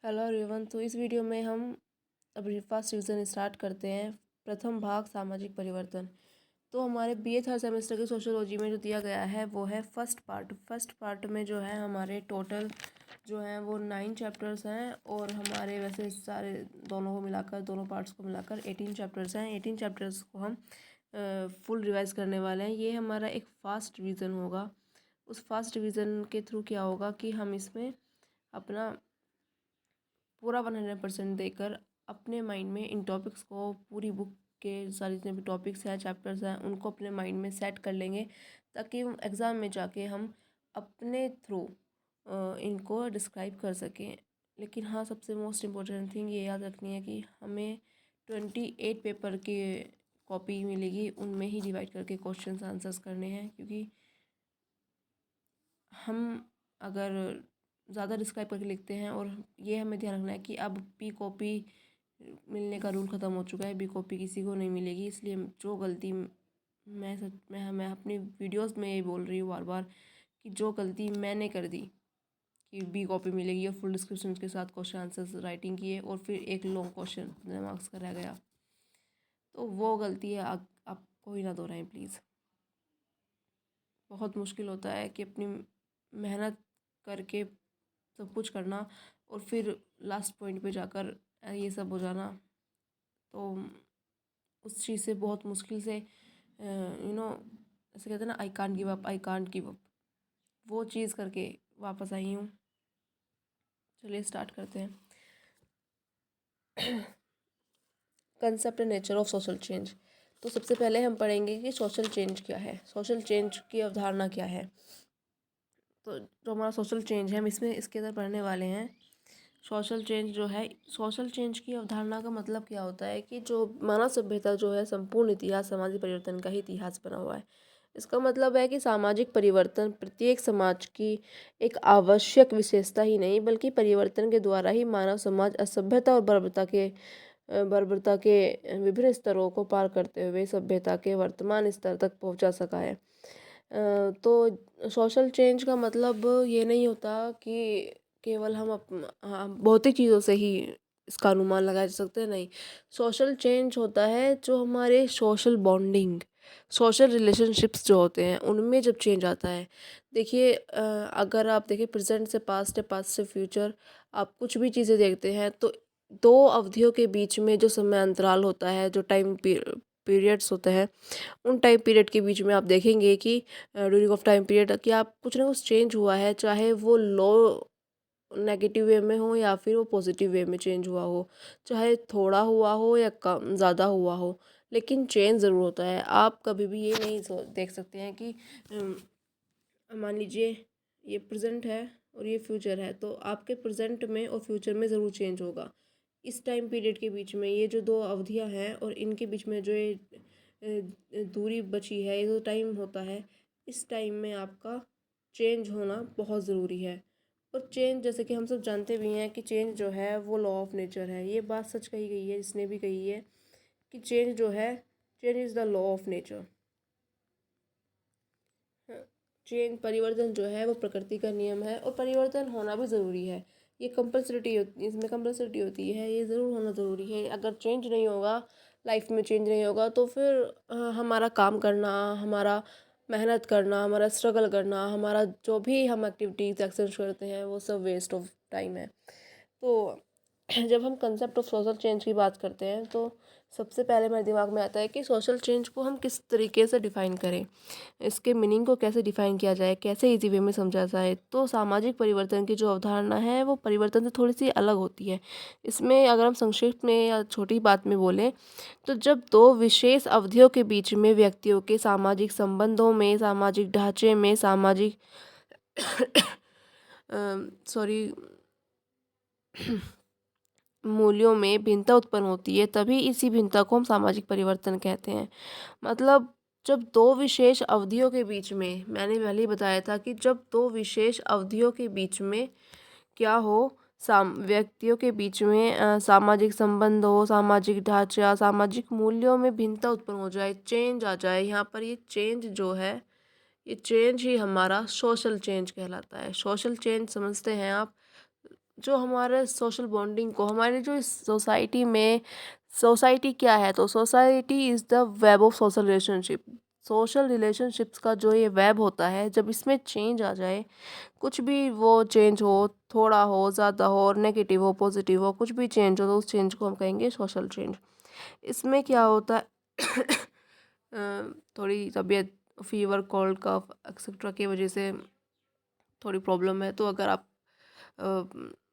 Hello everyone. तो इस video में हम अभी फर्स्ट रिवीजन स्टार्ट करते हैं। प्रथम भाग सामाजिक परिवर्तन। तो हमारे बीए थर्ड सेमेस्टर की सोशियोलॉजी में जो दिया गया है वो है फर्स्ट पार्ट। फर्स्ट पार्ट में जो है हमारे टोटल जो हैं वो 9 चैप्टर्स हैं और हमारे वैसे सारे दोनों को मिलाकर दोनों पार्ट्स को मिलाकर 18 चैप्टर्स हैं। 18 चैप्टर्स को हम फुल रिवाइज करने वाले हैं। ये हमारा एक फास्ट रिवीजन होगा। उस फास्ट रिवीजन के थ्रू क्या होगा कि हम इसमें अपना पूरा 100% देकर अपने माइंड में इन टॉपिक्स को पूरी बुक के सारे जितने भी टॉपिक्स हैं चैप्टर्स हैं उनको अपने माइंड में सेट कर लेंगे ताकि एग्ज़ाम में जाके हम अपने थ्रू इनको डिस्क्राइब कर सकें। लेकिन हाँ, सबसे मोस्ट इम्पोर्टेंट थिंग ये याद रखनी है कि हमें 28 पेपर की कॉपी मिलेगी, उनमें ही डिवाइड करके क्वेश्चंस आंसर्स करने हैं। क्योंकि हम अगर ज़्यादा डिस्क्राइब करके लिखते हैं और ये हमें ध्यान रखना है कि अब बी कॉपी मिलने का रूल ख़त्म हो चुका है, बी कॉपी किसी को नहीं मिलेगी। इसलिए जो गलती मैं अपनी वीडियोस में ये बोल रही हूँ बार बार कि जो गलती मैंने कर दी कि बी कॉपी मिलेगी और फुल डिस्क्रिप्शन के साथ क्वेश्चन आंसर्स राइटिंग किए और फिर एक लॉन्ग क्वेश्चन मार्क्स का रह गया, तो वो गलती है आप कोई ना दोहराएं प्लीज़। बहुत मुश्किल होता है कि अपनी मेहनत करके सब कुछ करना और फिर लास्ट पॉइंट पे जाकर ये सब हो जाना। तो उस चीज़ से बहुत मुश्किल से ऐसे कहते हैं ना, I can't give up, I can't give up, वो चीज़ करके वापस आई हूँ। चलिए स्टार्ट करते हैं। Concept and nature of social change. तो सबसे पहले हम पढ़ेंगे कि सोशल चेंज क्या है, सोशल चेंज की अवधारणा क्या है। तो जो हमारा सोशल चेंज है हम इसमें इसके अंदर पढ़ने वाले हैं। सोशल चेंज जो है, सोशल चेंज की अवधारणा का मतलब क्या होता है कि जो मानव सभ्यता जो है संपूर्ण इतिहास सामाजिक परिवर्तन का ही इतिहास बना हुआ है। इसका मतलब है कि सामाजिक परिवर्तन प्रत्येक समाज की एक आवश्यक विशेषता ही नहीं बल्कि परिवर्तन के द्वारा ही मानव समाज असभ्यता और बर्बरता के विभिन्न स्तरों को पार करते हुए सभ्यता के वर्तमान स्तर तक पहुंचा सका है। तो सोशल चेंज का मतलब ये नहीं होता कि केवल हम भौतिक चीज़ों से ही इसका अनुमान लगा सकते हैं, नहीं। सोशल चेंज होता है जो हमारे सोशल बॉन्डिंग, सोशल रिलेशनशिप्स जो होते हैं उनमें जब चेंज आता है। देखिए, अगर आप देखिए प्रेजेंट से पास्ट है, पास्ट से फ्यूचर, आप कुछ भी चीज़ें देखते हैं तो दो अवधियों के बीच में जो समय अंतराल होता है, जो टाइम पीरियड्स होते हैं, उन टाइम पीरियड के बीच में आप देखेंगे कि ड्यूरिंग ऑफ टाइम पीरियड कि आप कुछ ना कुछ चेंज हुआ है, चाहे वो लो नेगेटिव वे में हो या फिर वो पॉजिटिव वे में चेंज हुआ हो, चाहे थोड़ा हुआ हो या कम ज़्यादा हुआ हो, लेकिन चेंज ज़रूर होता है। आप कभी भी ये नहीं देख सकते हैं कि मान लीजिए ये प्रेजेंट है और ये फ्यूचर है, तो आपके प्रेजेंट में और फ्यूचर में ज़रूर चेंज होगा। इस टाइम पीरियड के बीच में ये जो दो अवधियां हैं और इनके बीच में जो ये दूरी बची है, ये जो टाइम होता है, इस टाइम में आपका चेंज होना बहुत ज़रूरी है। और चेंज, जैसे कि हम सब जानते भी हैं कि चेंज जो है वो लॉ ऑफ नेचर है। ये बात सच कही गई है, जिसने भी कही है कि चेंज जो है, change is the law of nature. Change, परिवर्तन जो है वो प्रकृति का नियम है और परिवर्तन होना भी ज़रूरी है। ये कंपल्सरिटी होती, इसमें कंपल्सरिटी होती है, ये ज़रूर होना ज़रूरी है। अगर चेंज नहीं होगा, लाइफ में चेंज नहीं होगा, तो फिर हमारा काम करना, हमारा मेहनत करना, हमारा स्ट्रगल करना, हमारा जो भी हम एक्टिविटीज़ एक्शन करते हैं वो सब वेस्ट ऑफ टाइम है। तो जब हम कंसेप्ट ऑफ सोशल चेंज की बात करते हैं तो सबसे पहले मेरे दिमाग में आता है कि सोशल चेंज को हम किस तरीके से डिफ़ाइन करें, इसके मीनिंग को कैसे डिफ़ाइन किया जाए, कैसे इजी वे में समझा जाए। तो सामाजिक परिवर्तन की जो अवधारणा है वो परिवर्तन से थोड़ी सी अलग होती है। इसमें अगर हम संक्षिप्त में या छोटी बात में बोलें तो जब दो विशेष अवधियों के बीच में व्यक्तियों के सामाजिक संबंधों में, सामाजिक ढांचे में, सामाजिक सॉरी मूल्यों में भिन्नता उत्पन्न होती है, तभी इसी भिन्नता को हम सामाजिक परिवर्तन कहते हैं। मतलब जब दो विशेष अवधियों के बीच में, मैंने पहले ही बताया था कि जब दो विशेष अवधियों के बीच में क्या हो, व्यक्तियों के बीच में सामाजिक संबंध हो, सामाजिक ढांचा, सामाजिक मूल्यों में भिन्नता उत्पन्न हो जाए, चेंज आ जाए, यहाँ पर ये चेंज जो है, ये चेंज ही हमारा सोशल चेंज कहलाता है। सोशल चेंज समझते हैं आप? जो हमारे सोशल बॉन्डिंग को, हमारे जो इस सोसाइटी में, सोसाइटी क्या है, तो society is the web of social relationship. Social relationships का जो ये वेब होता है, जब इसमें चेंज आ जाए, कुछ भी वो चेंज हो, थोड़ा हो, ज़्यादा हो, और नेगेटिव हो, पॉजिटिव हो, कुछ भी चेंज हो, तो उस चेंज को हम कहेंगे सोशल चेंज। इसमें क्या होता है थोड़ी तबीयत, फीवर, कोल्ड, कफ एक्सेट्रा की वजह से थोड़ी प्रॉब्लम है, तो अगर आप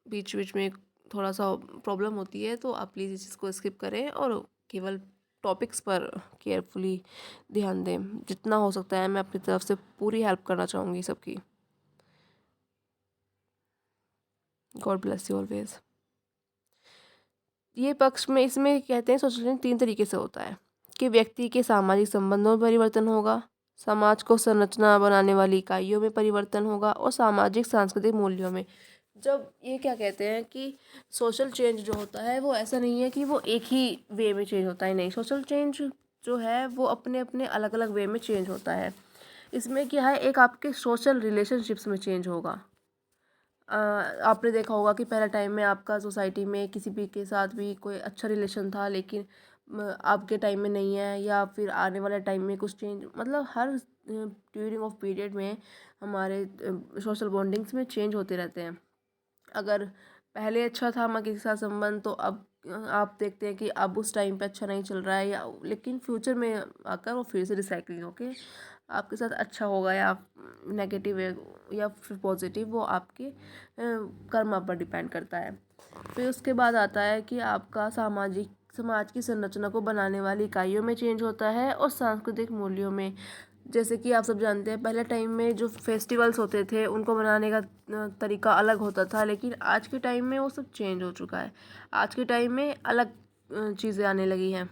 बीच बीच में थोड़ा सा प्रॉब्लम होती है, तो आप प्लीज़ इस चीज़ को स्किप करें और केवल टॉपिक्स पर केयरफुली ध्यान दें। जितना हो सकता है मैं अपनी तरफ से पूरी हेल्प करना चाहूँगी सबकी। God bless you always. ये पक्ष में इसमें कहते हैं सोशल चेंज 3 तरीके से होता है कि व्यक्ति के सामाजिक संबंधों में परिवर्तन होगा, समाज को संरचना बनाने वाली इकाइयों में परिवर्तन होगा, और सामाजिक सांस्कृतिक मूल्यों में। जब ये क्या कहते हैं कि सोशल चेंज जो होता है, वो ऐसा नहीं है कि वो एक ही वे में चेंज होता है, नहीं, सोशल चेंज जो है वो अपने अपने अलग अलग वे में चेंज होता है। इसमें क्या है, एक आपके सोशल रिलेशनशिप्स में चेंज होगा। आपने देखा होगा कि पहले टाइम में आपका सोसाइटी में किसी भी के साथ भी कोई अच्छा रिलेशन था, लेकिन आपके टाइम में नहीं है, या फिर आने वाले टाइम में कुछ चेंज, मतलब हर ड्यूरिंग ऑफ पीरियड में हमारे सोशल बॉन्डिंग्स में चेंज होते रहते हैं। अगर पहले अच्छा था हमारे किसी के साथ संबंध, तो अब आप देखते हैं कि अब उस टाइम पे अच्छा नहीं चल रहा है, या लेकिन फ्यूचर में आकर वो फिर से रिसाइकलिंग होके आपके साथ अच्छा होगा, या नेगेटिव है या फिर पॉजिटिव, वो आपके कर्म पर डिपेंड करता है। फिर उसके बाद आता है कि आपका समाज की संरचना को बनाने वाली इकाइयों में चेंज होता है, और सांस्कृतिक मूल्यों में। जैसे कि आप सब जानते हैं, पहले टाइम में जो फेस्टिवल्स होते थे उनको मनाने का तरीका अलग होता था, लेकिन आज के टाइम में वो सब चेंज हो चुका है। आज के टाइम में अलग चीज़ें आने लगी हैं,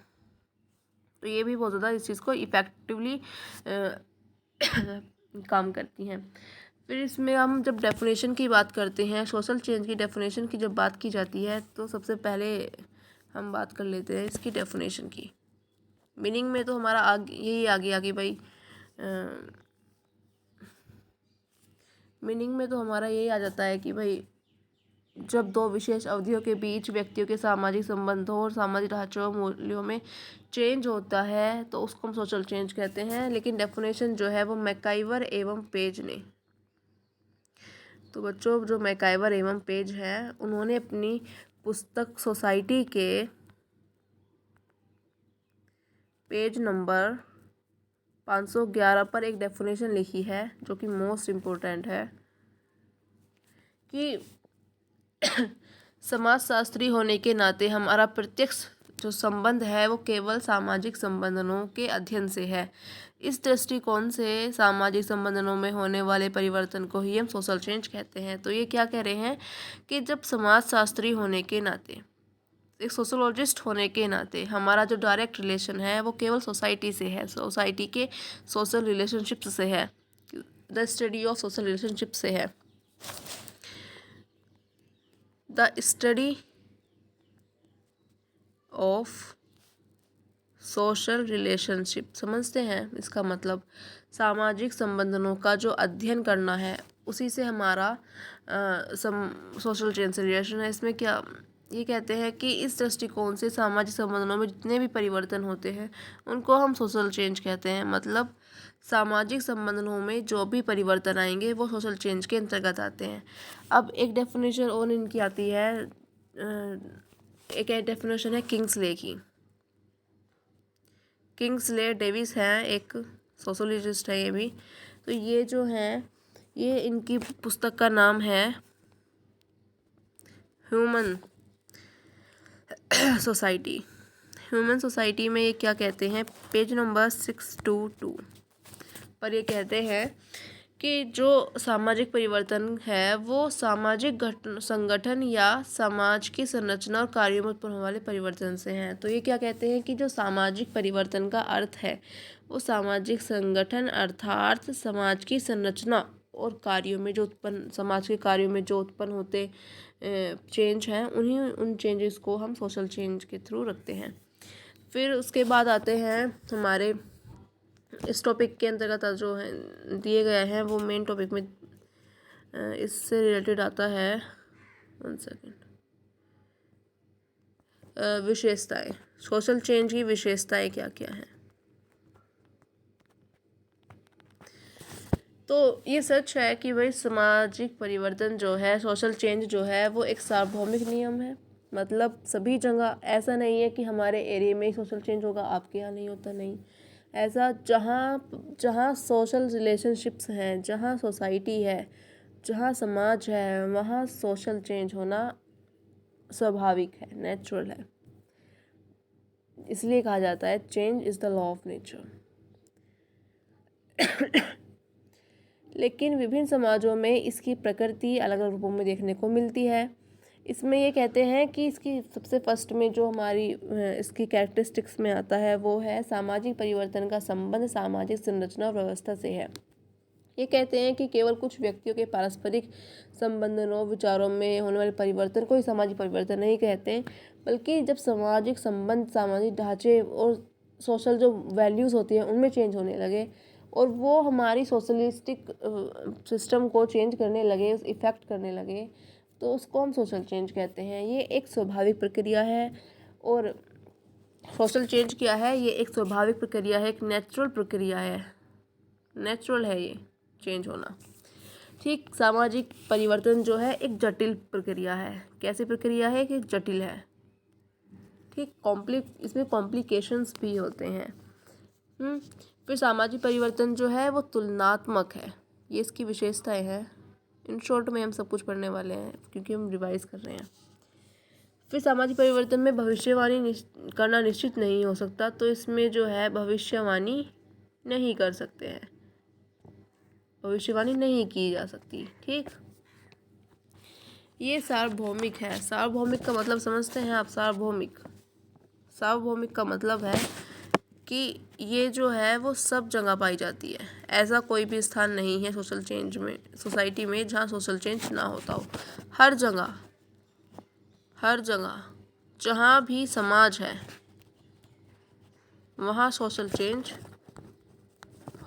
तो ये भी बहुत ज़्यादा इस चीज़ को इफ़ेक्टिवली काम करती हैं। फिर इसमें हम जब डेफिनेशन की बात करते हैं, सोशल चेंज की डेफिनेशन की जब बात की जाती है, तो सबसे पहले हम बात कर लेते हैं इसकी डेफिनेशन की। मीनिंग में तो हमारा यही आ गया कि भाई मीनिंग में तो हमारा यही आ जाता है कि भाई जब दो विशेष अवधियों के बीच व्यक्तियों के सामाजिक संबंधों और सामाजिक ढांचों और मूल्यों में चेंज होता है, तो उसको हम सोशल चेंज कहते हैं। लेकिन डेफिनेशन जो है वो मैकाइवर एवं पेज ने, तो बच्चों जो मैकाइवर एवं पेज है, उन्होंने अपनी पुस्तक सोसाइटी के पेज नंबर 511 पर एक डेफिनेशन लिखी है, जो कि मोस्ट इम्पोर्टेंट है, कि समाजशास्त्री होने के नाते हमारा प्रत्यक्ष जो संबंध है वो केवल सामाजिक संबंधों के अध्ययन से है। इस दृष्टिकोण से सामाजिक संबंधों में होने वाले परिवर्तन को ही हम सोशल चेंज कहते हैं। तो ये क्या कह रहे हैं कि जब समाजशास्त्री होने के नाते, एक सोशोलॉजिस्ट होने के नाते, हमारा जो डायरेक्ट रिलेशन है वो केवल सोसाइटी से है, सोसाइटी के सोशल रिलेशनशिप्स से है, the study of social relationship से है। The study of social relationship, समझते हैं इसका मतलब, सामाजिक संबंधों का जो अध्ययन करना है, उसी से हमारा सोशल चेंज से रिलेशन है। इसमें क्या ये कहते हैं कि इस दृष्टिकोण से सामाजिक संबंधों में जितने भी परिवर्तन होते हैं उनको हम सोशल चेंज कहते हैं। मतलब सामाजिक संबंधों में जो भी परिवर्तन आएंगे वो सोशल चेंज के अंतर्गत आते हैं। अब एक डेफिनेशन और इनकी आती है, एक डेफिनेशन है किंग्सले की। किंग्सले डेविस हैं, एक सोशोलॉजिस्ट है ये भी। तो ये जो है, ये इनकी पुस्तक का नाम है ह्यूमन सोसाइटी। ह्यूमन सोसाइटी में ये क्या कहते हैं, पेज नंबर 622 पर ये कहते हैं कि जो सामाजिक परिवर्तन है वो सामाजिक संगठन या समाज की संरचना और कार्यों में उत्पन्न होने वाले परिवर्तन से हैं। तो ये क्या कहते हैं कि जो सामाजिक परिवर्तन का अर्थ है वो सामाजिक संगठन, अर्थात समाज की संरचना और कार्यों में जो उत्पन्न, समाज के कार्यों में जो उत्पन्न होते चेंज हैं, उन चेंजेस को हम सोशल चेंज के थ्रू रखते हैं। फिर उसके बाद आते हैं हमारे इस टॉपिक के अंतर्गत जो है दिए गए हैं वो मेन टॉपिक में इससे रिलेटेड आता है 1 सेकेंड। विशेषताएं, सोशल चेंज की विशेषताएं क्या क्या हैं। तो ये सच है कि भाई सामाजिक परिवर्तन जो है, सोशल चेंज जो है, वो एक सार्वभौमिक नियम है। मतलब सभी जगह ऐसा नहीं है कि हमारे एरिया में ही सोशल चेंज होगा, आपके यहाँ नहीं होता, नहीं। ऐसा जहाँ जहाँ सोशल रिलेशनशिप्स हैं, जहाँ सोसाइटी है, जहाँ समाज है, वहाँ सोशल चेंज होना स्वाभाविक है, नेचुरल है। इसलिए कहा जाता है change is the law of nature. लेकिन विभिन्न समाजों में इसकी प्रकृति अलग अलग रूपों में देखने को मिलती है। इसमें ये कहते हैं कि इसकी सबसे फर्स्ट में जो हमारी इसकी कैरेक्टरिस्टिक्स में आता है वो है सामाजिक परिवर्तन का संबंध सामाजिक संरचना और व्यवस्था से है। ये कहते हैं कि केवल कुछ व्यक्तियों के पारस्परिक संबंधों विचारों में होने वाले परिवर्तन को ही सामाजिक परिवर्तन नहीं कहते, बल्कि जब सामाजिक संबंध, सामाजिक ढांचे और सोशल जो वैल्यूज़ होती हैं उनमें चेंज होने लगे और वो हमारी सोशलिस्टिक सिस्टम को चेंज करने लगे, इफ़ेक्ट करने लगे, तो उसको हम सोशल चेंज कहते हैं। ये एक स्वाभाविक प्रक्रिया है। और सोशल चेंज क्या है? ये एक स्वाभाविक प्रक्रिया है, एक नेचुरल प्रक्रिया है, नेचुरल है ये चेंज होना। ठीक, सामाजिक परिवर्तन जो है एक जटिल प्रक्रिया है। कैसी प्रक्रिया है? कि जटिल है। ठीक, इसमें कॉम्प्लिकेशंस भी होते हैं। फिर सामाजिक परिवर्तन जो है वो तुलनात्मक है, ये इसकी विशेषताएं हैं। इन शॉर्ट में हम सब कुछ पढ़ने वाले हैं क्योंकि हम रिवाइज कर रहे हैं। फिर सामाजिक परिवर्तन में भविष्यवाणी करना निश्चित नहीं हो सकता, तो इसमें जो है भविष्यवाणी नहीं कर सकते हैं, भविष्यवाणी नहीं की जा सकती। ठीक, ये सार्वभौमिक है। सार्वभौमिक का मतलब समझते हैं आप? सार्वभौमिक का मतलब है कि ये जो है वो सब जगह पाई जाती है। ऐसा कोई भी स्थान नहीं है सोशल चेंज में, सोसाइटी में, जहाँ सोशल चेंज ना होता हो। हर जगह जहाँ भी समाज है वहाँ सोशल चेंज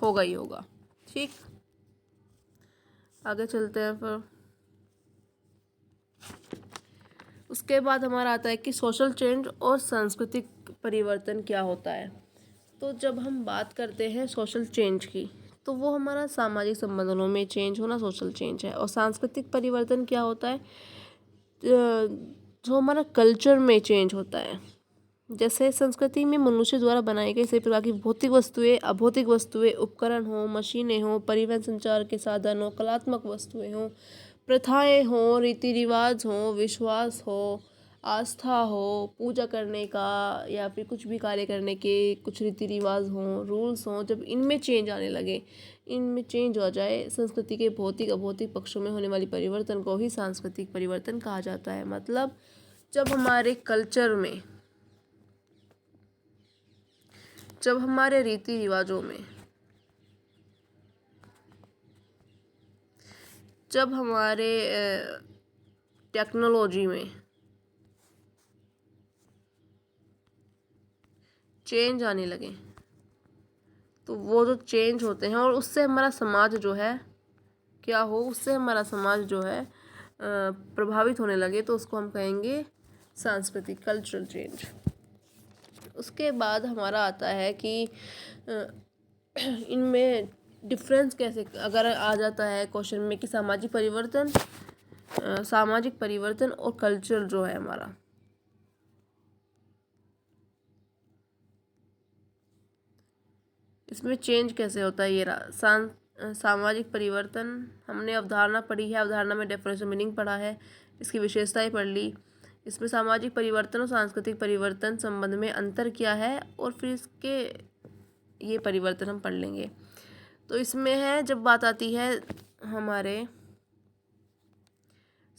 होगा ही होगा। ठीक, आगे चलते हैं। फिर उसके बाद हमारा आता है कि सोशल चेंज और सांस्कृतिक परिवर्तन क्या होता है। तो जब हम बात करते हैं सोशल चेंज की, तो वो हमारा सामाजिक संबंधों में चेंज होना सोशल चेंज है। और सांस्कृतिक परिवर्तन क्या होता है? जो हमारा कल्चर में चेंज होता है। जैसे संस्कृति में मनुष्य द्वारा बनाई गई सभी प्रकार की भौतिक वस्तुएं, अभौतिक वस्तुएं, उपकरण हो, मशीनें हो, परिवहन संचार के साधन हो, कलात्मक वस्तुएं हो, प्रथाएं हो, रीति रिवाज हो, विश्वास हो, आस्था हो, पूजा करने का या फिर कुछ भी कार्य करने के कुछ रीति रिवाज हों, रूल्स हों, जब इनमें चेंज आने लगे, इनमें चेंज हो जाए, संस्कृति के भौतिक अभौतिक पक्षों में होने वाली परिवर्तन को ही सांस्कृतिक परिवर्तन कहा जाता है। मतलब जब हमारे कल्चर में, जब हमारे रीति रिवाजों में, जब हमारे टेक्नोलॉजी में चेंज आने लगे, तो वो जो चेंज होते हैं और उससे हमारा समाज जो है क्या हो, उससे हमारा समाज जो है प्रभावित होने लगे, तो उसको हम कहेंगे सांस्कृतिक, कल्चरल चेंज। उसके बाद हमारा आता है कि इनमें डिफरेंस कैसे अगर आ जाता है क्वेश्चन में कि सामाजिक परिवर्तन और कल्चर जो है हमारा, इसमें चेंज कैसे होता है। ये सामाजिक परिवर्तन हमने अवधारणा पढ़ी है, अवधारणा में डेफिनेशन मीनिंग पढ़ा है, इसकी विशेषताएं पढ़ ली। इसमें सामाजिक परिवर्तन और सांस्कृतिक परिवर्तन संबंध में अंतर क्या है, और फिर इसके ये परिवर्तन हम पढ़ लेंगे। तो इसमें है, जब बात आती है हमारे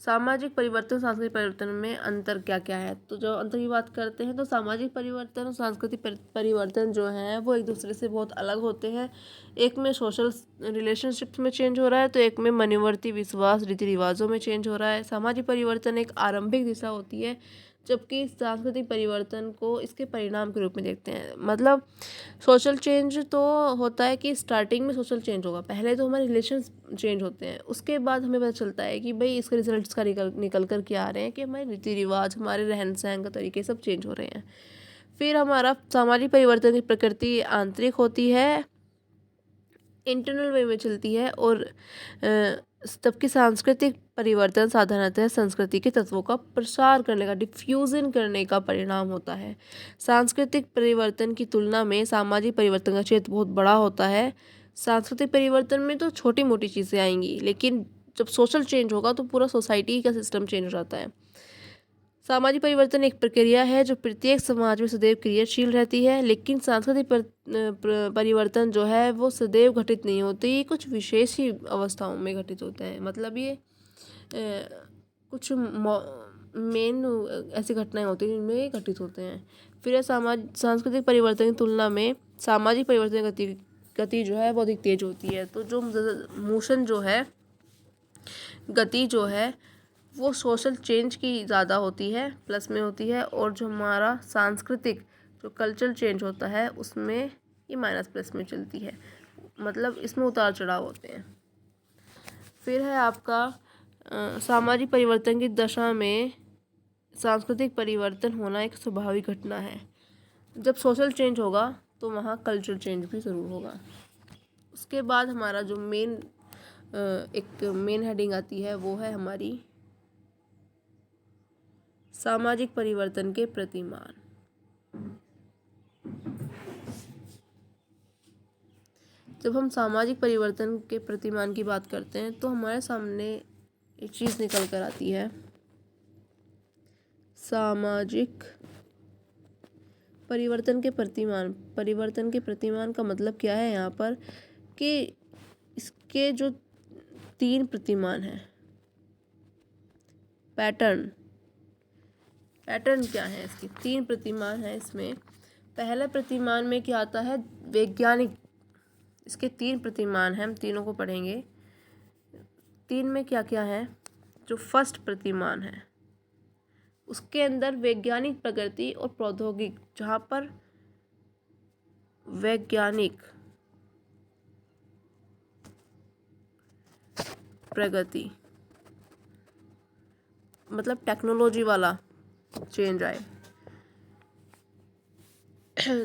सामाजिक परिवर्तन सांस्कृतिक परिवर्तन में अंतर क्या क्या है, तो जो अंतर की बात करते हैं तो सामाजिक परिवर्तन और सांस्कृतिक परिवर्तन जो हैं वो एक दूसरे से बहुत अलग होते हैं। एक में सोशल रिलेशनशिप्स में चेंज हो रहा है, तो एक में मनोवर्ती विश्वास रीति रिवाजों में चेंज हो रहा है। सामाजिक परिवर्तन एक आरंभिक दिशा होती है जबकि सांस्कृतिक परिवर्तन को इसके परिणाम के रूप में देखते हैं। मतलब सोशल चेंज तो होता है कि स्टार्टिंग में सोशल चेंज होगा, पहले तो हमारे रिलेशन चेंज होते हैं, उसके बाद हमें पता चलता है कि भाई इसके रिजल्ट्स का निकल कर के आ रहे हैं कि हमारे रीति रिवाज, हमारे रहन सहन का तरीके सब चेंज हो रहे हैं। फिर हमारा सामाजिक परिवर्तन की प्रकृति आंतरिक होती है, इंटरनल वे में चलती है, और तबकि सांस्कृतिक परिवर्तन साधारणतः संस्कृति के तत्वों का प्रसार करने का, डिफ्यूजन करने का परिणाम होता है। सांस्कृतिक परिवर्तन की तुलना में सामाजिक परिवर्तन का क्षेत्र बहुत बड़ा होता है। सांस्कृतिक परिवर्तन में तो छोटी मोटी चीज़ें आएंगी, लेकिन जब सोशल चेंज होगा तो पूरा सोसाइटी का सिस्टम चेंज हो जाता है। सामाजिक परिवर्तन एक प्रक्रिया है जो प्रत्येक समाज में सदैव क्रियाशील रहती है, लेकिन सांस्कृतिक परिवर्तन जो है वो सदैव घटित नहीं होते, ये कुछ विशेष ही अवस्थाओं में घटित होते हैं। मतलब ये कुछ मेन ऐसी घटनाएं होती हैं जिनमें ये घटित होते हैं। फिर सांस्कृतिक परिवर्तन की तुलना में सामाजिक परिवर्तन की गति जो है वो अधिक तेज होती है। तो जो मोशन जो है, गति जो है वो सोशल चेंज की ज़्यादा होती है, प्लस में होती है, और जो हमारा सांस्कृतिक जो कल्चरल चेंज होता है उसमें ये माइनस प्लस में चलती है। मतलब इसमें उतार चढ़ाव होते हैं। फिर है आपका सामाजिक परिवर्तन की दशा में सांस्कृतिक परिवर्तन होना एक स्वाभाविक घटना है। जब सोशल चेंज होगा तो वहाँ कल्चरल चेंज भी ज़रूर होगा। उसके बाद हमारा जो एक मेन हेडिंग आती है वो है हमारी सामाजिक परिवर्तन के प्रतिमान। जब हम सामाजिक परिवर्तन के प्रतिमान की बात करते हैं तो हमारे सामने एक चीज़ निकल कर आती है, सामाजिक परिवर्तन के प्रतिमान। परिवर्तन के प्रतिमान का मतलब क्या है यहाँ पर कि इसके जो 3 प्रतिमान हैं, पैटर्न क्या है इसके 3 प्रतिमान हैं। इसमें पहले प्रतिमान में क्या आता है, वैज्ञानिक। इसके 3 प्रतिमान हैं, हम तीनों को पढ़ेंगे। 3 में क्या क्या है, जो फर्स्ट प्रतिमान है उसके अंदर वैज्ञानिक प्रगति और प्रौद्योगिक, जहाँ पर वैज्ञानिक प्रगति मतलब टेक्नोलॉजी वाला चेंज आए,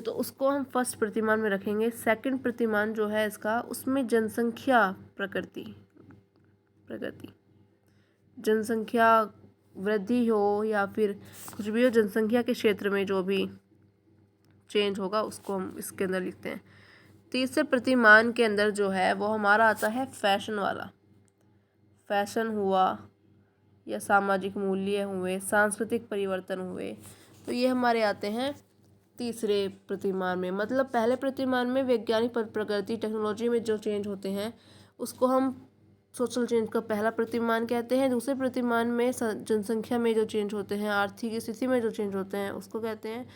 तो उसको हम फर्स्ट प्रतिमान में रखेंगे। सेकंड प्रतिमान जो है इसका, उसमें जनसंख्या प्रगति, जनसंख्या वृद्धि हो या फिर कुछ भी हो, जनसंख्या के क्षेत्र में जो भी चेंज होगा उसको हम इसके अंदर लिखते हैं। तीसरे प्रतिमान के अंदर जो है वो हमारा आता है फैशन वाला। फैशन हुआ या सामाजिक मूल्य हुए, सांस्कृतिक परिवर्तन हुए, तो ये हमारे आते हैं तीसरे प्रतिमान में। मतलब पहले प्रतिमान में वैज्ञानिक प्रगति, टेक्नोलॉजी में जो चेंज होते हैं उसको हम सोशल चेंज का पहला प्रतिमान कहते हैं। दूसरे प्रतिमान में जनसंख्या में जो चेंज होते हैं, आर्थिक स्थिति में जो चेंज होते हैं उसको कहते हैं।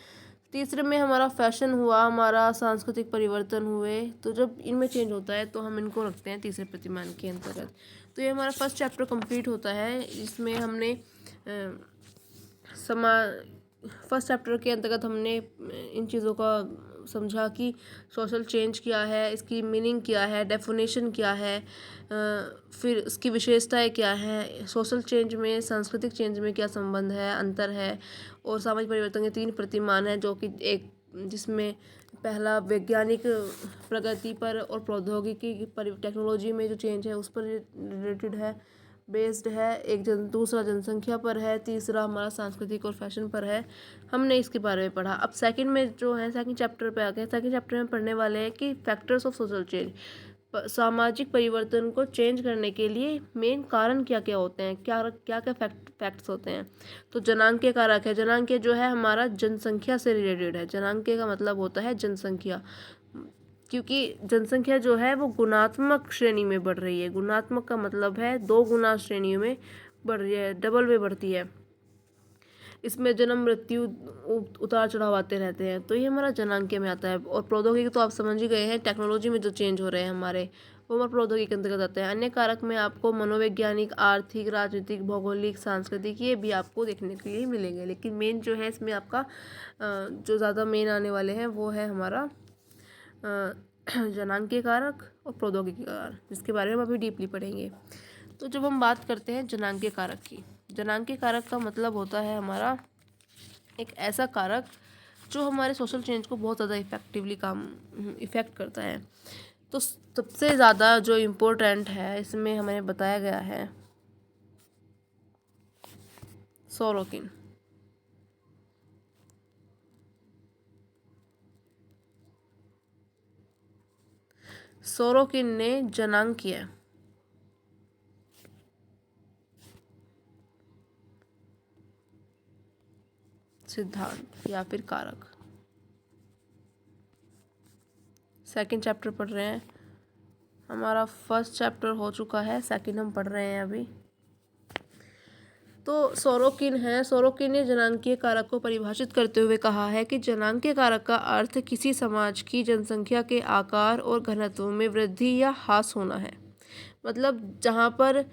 तीसरे में हमारा फैशन हुआ, हमारा सांस्कृतिक परिवर्तन हुए, तो जब इनमें चेंज होता है तो हम इनको रखते हैं तीसरे प्रतिमान के अंतर्गत। तो ये हमारा फर्स्ट चैप्टर कंप्लीट होता है। इसमें हमने फर्स्ट चैप्टर के अंतर्गत हमने इन चीज़ों का समझा कि सोशल चेंज क्या है, इसकी मीनिंग क्या है, डेफिनेशन क्या है, फिर इसकी विशेषताएं क्या है, सोशल चेंज में सांस्कृतिक चेंज में क्या संबंध है, अंतर है, और सामाजिक परिवर्तन के 3 प्रतिमान हैं, जो कि एक जिसमें पहला वैज्ञानिक प्रगति पर और प्रौद्योगिकी टेक्नोलॉजी में जो चेंज है उस पर रिलेटेड है, बेस्ड है। दूसरा जनसंख्या पर है, तीसरा हमारा सांस्कृतिक और फैशन पर है। हमने इसके बारे में पढ़ा। अब सेकंड में जो है, सेकंड चैप्टर पे आ गए। सेकंड चैप्टर में पढ़ने वाले हैं कि फैक्टर्स ऑफ सोशल चेंज, सामाजिक परिवर्तन को चेंज करने के लिए मेन कारण क्या क्या होते हैं, क्या क्या क्या फैक्ट्स होते हैं। तो जनांकीय कारक है। जनांकीय जो है हमारा जनसंख्या से रिलेटेड है। जनांकीय का मतलब होता है जनसंख्या, क्योंकि जनसंख्या जो है वो गुणात्मक श्रेणी में बढ़ रही है। गुणात्मक का मतलब है 2 गुना श्रेणियों में बढ़ रही है, डबल में बढ़ती है। इसमें जन्म मृत्यु उतार चढ़ाव आते रहते हैं, तो ये हमारा जनांकीय में आता है। और प्रौद्योगिकी तो आप समझ ही गए हैं, टेक्नोलॉजी में जो चेंज हो रहे हैं हमारे, वो हमारे प्रौद्योगिकी के अंतर्गत आते हैं। अन्य कारक में आपको मनोवैज्ञानिक, आर्थिक, राजनीतिक, भौगोलिक, सांस्कृतिक ये भी आपको देखने के लिए मिलेंगे। लेकिन मेन जो है इसमें आपका जो ज़्यादा मेन आने वाले हैं वो है हमारा जनांकीय कारक और प्रौद्योगिकी कारक, जिसके बारे में हम अभी डीपली पढ़ेंगे। तो जब हम बात करते हैं जनांकीय कारक की, जनांकीय कारक का मतलब होता है हमारा एक ऐसा कारक जो हमारे सोशल चेंज को बहुत ज़्यादा इफेक्टिवली इफ़ेक्ट करता है। तो सबसे ज़्यादा जो इम्पोर्टेंट है इसमें हमें बताया गया है सोरोकिन। सोरोकिन ने जनांकीय सिद्धांत या फिर कारक, सेकंड चैप्टर पढ़ रहे हैं, हमारा फर्स्ट चैप्टर हो चुका है, सेकंड हम पढ़ रहे हैं अभी। तो सोरोकिन ने जनांकीय कारक को परिभाषित करते हुए कहा है कि जनांकीय कारक का अर्थ किसी समाज की जनसंख्या के आकार और घनत्व में वृद्धि या ह्रास होना है। मतलब जहाँ पर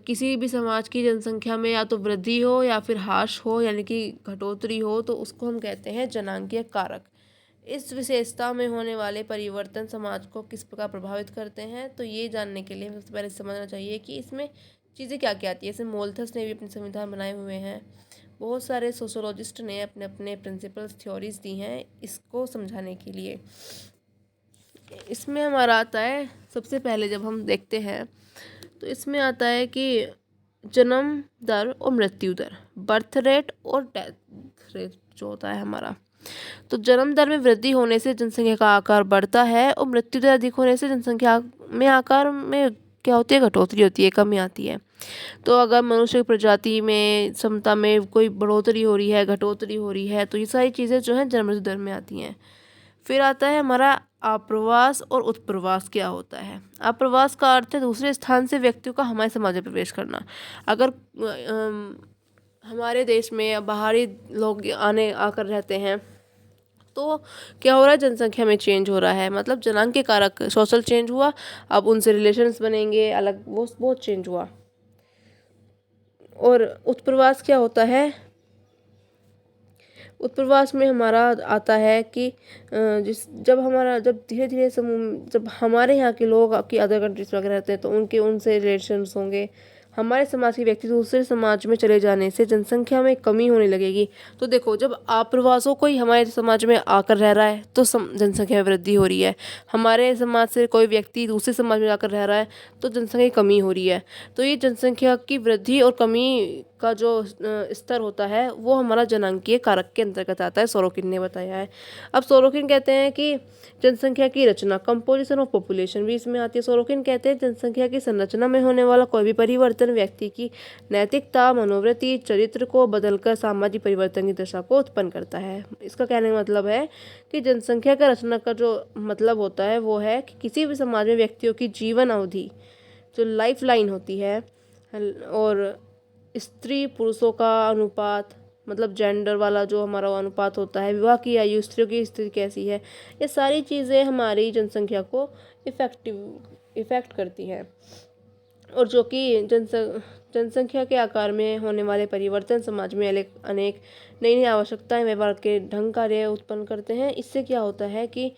किसी भी समाज की जनसंख्या में या तो वृद्धि हो या फिर ह्रास हो, यानी कि घटोतरी हो, तो उसको हम कहते हैं जनांकीय कारक। इस विशेषता में होने वाले परिवर्तन समाज को किस प्रकार प्रभावित करते हैं, तो ये जानने के लिए सबसे पहले समझना चाहिए कि इसमें चीज़ें क्या क्या आती है। जैसे मोल्थस ने भी अपने संविधान बनाए हुए हैं, बहुत सारे सोशोलॉजिस्ट ने अपने अपने प्रिंसिपल्स थ्योरीज दी हैं इसको समझाने के लिए। इसमें हमारा आता है सबसे पहले जब हम देखते हैं तो इसमें आता है कि जन्म दर और मृत्यु दर, बर्थ रेट और डेथ रेट जो होता है हमारा। तो जन्म दर में वृद्धि होने से जनसंख्या का आकार बढ़ता है और मृत्यु दर अधिक होने से जनसंख्या में आकार में क्या होती है, घटोतरी होती है, कमी आती है। तो अगर मनुष्य की प्रजाति में क्षमता में कोई बढ़ोतरी हो रही है, घटोतरी हो रही है, तो ये सारी चीज़ें जो हैं जन्म मृत्यु दर में आती हैं। फिर आता है हमारा आप्रवास और उत्प्रवास क्या होता है। आप्रवास का अर्थ है दूसरे स्थान से व्यक्तियों का हमारे समाज में प्रवेश करना। अगर हमारे देश में बाहरी लोग आकर रहते हैं तो क्या हो रहा है, जनसंख्या में चेंज हो रहा है, मतलब जनांकीय कारक सोशल चेंज हुआ, अब उनसे रिलेशंस बनेंगे अलग, वो बहुत चेंज हुआ। और उत्प्रवास क्या होता है, उत्प्रवास में हमारा आता है कि जब धीरे धीरे समूह, जब हमारे यहाँ के लोग कि अदर कंट्रीज वगैरह रहते हैं तो उनसे रिलेशंस होंगे, हमारे समाज के व्यक्ति दूसरे समाज में चले जाने से जनसंख्या में कमी होने लगेगी। तो देखो, जब आप्रवासों कोई हमारे समाज में आकर रह रहा है तो जनसंख्या में वृद्धि हो रही है, हमारे समाज से कोई व्यक्ति दूसरे समाज में आकर रह रहा है तो जनसंख्या की कमी हो रही है। तो ये जनसंख्या की वृद्धि और कमी का जो स्तर होता है वो हमारा जनांकीय कारक के अंतर्गत आता है, सोरोकिन ने बताया है। अब सोरोकिन कहते हैं कि जनसंख्या की रचना, कंपोजिशन ऑफ पॉपुलेशन भी इसमें आती है। सोरोकिन कहते हैं जनसंख्या की संरचना में होने वाला कोई भी परिवर्तन व्यक्ति की नैतिकता, मनोवृत्ति, चरित्र को बदलकर सामाजिक परिवर्तन की दशा को उत्पन्न करता है। इसका कहने का मतलब है कि जनसंख्या का रचना का जो मतलब होता है वो है कि किसी भी समाज में व्यक्तियों की जीवन अवधि जो लाइफ लाइन होती है, और स्त्री पुरुषों का अनुपात, मतलब जेंडर वाला जो हमारा अनुपात होता है, विवाह की आयु, स्त्रियों की स्थिति कैसी है, ये सारी चीज़ें हमारी जनसंख्या को इफ़ेक्ट करती हैं। और जो कि जनसंख्या के आकार में होने वाले परिवर्तन समाज में अनेक नई नई आवश्यकताएं, व्यवहार के ढंग, कार्य उत्पन्न करते हैं। इससे क्या होता है कि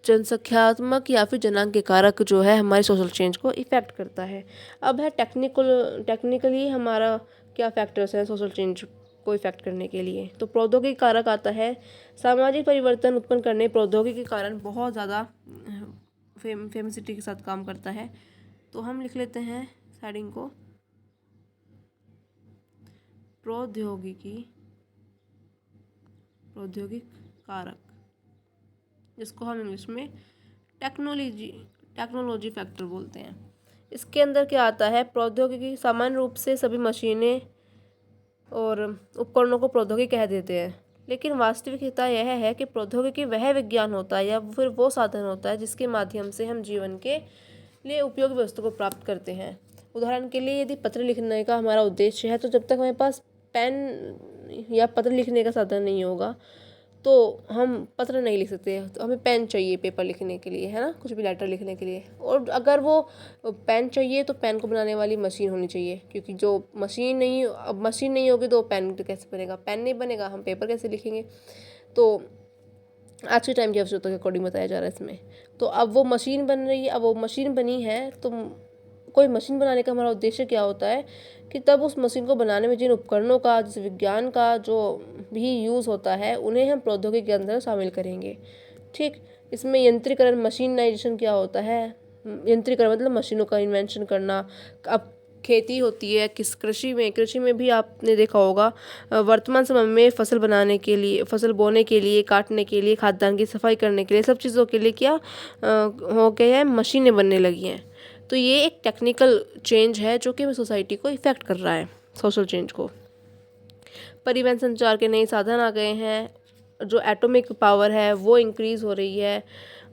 जनसंख्यात्मक या फिर जनांक के कारक जो है हमारे सोशल चेंज को इफ़ेक्ट करता है। अब है टेक्निकली हमारा क्या फैक्टर्स हैं सोशल चेंज को इफ़ेक्ट करने के लिए। तो प्रौद्योगिकी कारक आता है, सामाजिक परिवर्तन उत्पन्न करने प्रौद्योगिकी के कारण बहुत ज़्यादा फेमिसिटी के साथ काम करता है। तो हम लिख लेते हैं हेडिंग को, प्रौद्योगिक कारक, जिसको हम इंग्लिश में टेक्नोलॉजी फैक्टर बोलते हैं। इसके अंदर क्या आता है, प्रौद्योगिकी सामान्य रूप से सभी मशीनें और उपकरणों को प्रौद्योगिकी कह देते हैं, लेकिन वास्तविकता यह है कि प्रौद्योगिकी वह विज्ञान होता है या फिर वो साधन होता है जिसके माध्यम से हम जीवन के लिए उपयोगी वस्तु को प्राप्त करते हैं। उदाहरण के लिए, यदि पत्र लिखने का हमारा उद्देश्य है तो जब तक हमारे पास पेन या पत्र लिखने का साधन नहीं होगा तो हम पत्र नहीं लिख सकते, तो हमें पेन चाहिए पेपर लिखने के लिए, है ना, कुछ भी लेटर लिखने के लिए। और अगर वो पेन चाहिए तो पेन को बनाने वाली मशीन होनी चाहिए, क्योंकि जो मशीन नहीं होगी तो पेन कैसे बनेगा, पेन नहीं बनेगा, हम पेपर कैसे लिखेंगे। तो आज के टाइम की आवश्यकता के अकॉर्डिंग बताया जा रहा है इसमें। तो अब वो मशीन बन रही है, अब वो मशीन बनी है, तो कोई मशीन बनाने का हमारा उद्देश्य क्या होता है कि तब उस मशीन को बनाने में जिन उपकरणों का, जिस विज्ञान का जो भी यूज़ होता है, उन्हें हम प्रौद्योगिकी के अंदर शामिल करेंगे। ठीक, इसमें यंत्रीकरण, मशीनाइजेशन क्या होता है, यंत्रीकरण मतलब मशीनों का इन्वेंशन करना। अब खेती होती है, कृषि में भी आपने देखा होगा, वर्तमान समय में फसल बनाने के लिए, फसल बोने के लिए, काटने के लिए, खाद्यान्न की सफाई करने के लिए, सब चीज़ों के लिए क्या हो गया है, मशीनें बनने लगी हैं। तो ये एक टेक्निकल चेंज है जो कि सोसाइटी को इफ़ेक्ट कर रहा है, सोशल चेंज को। परिवहन संचार के नए साधन आ गए हैं, जो एटॉमिक पावर है वो इंक्रीज़ हो रही है,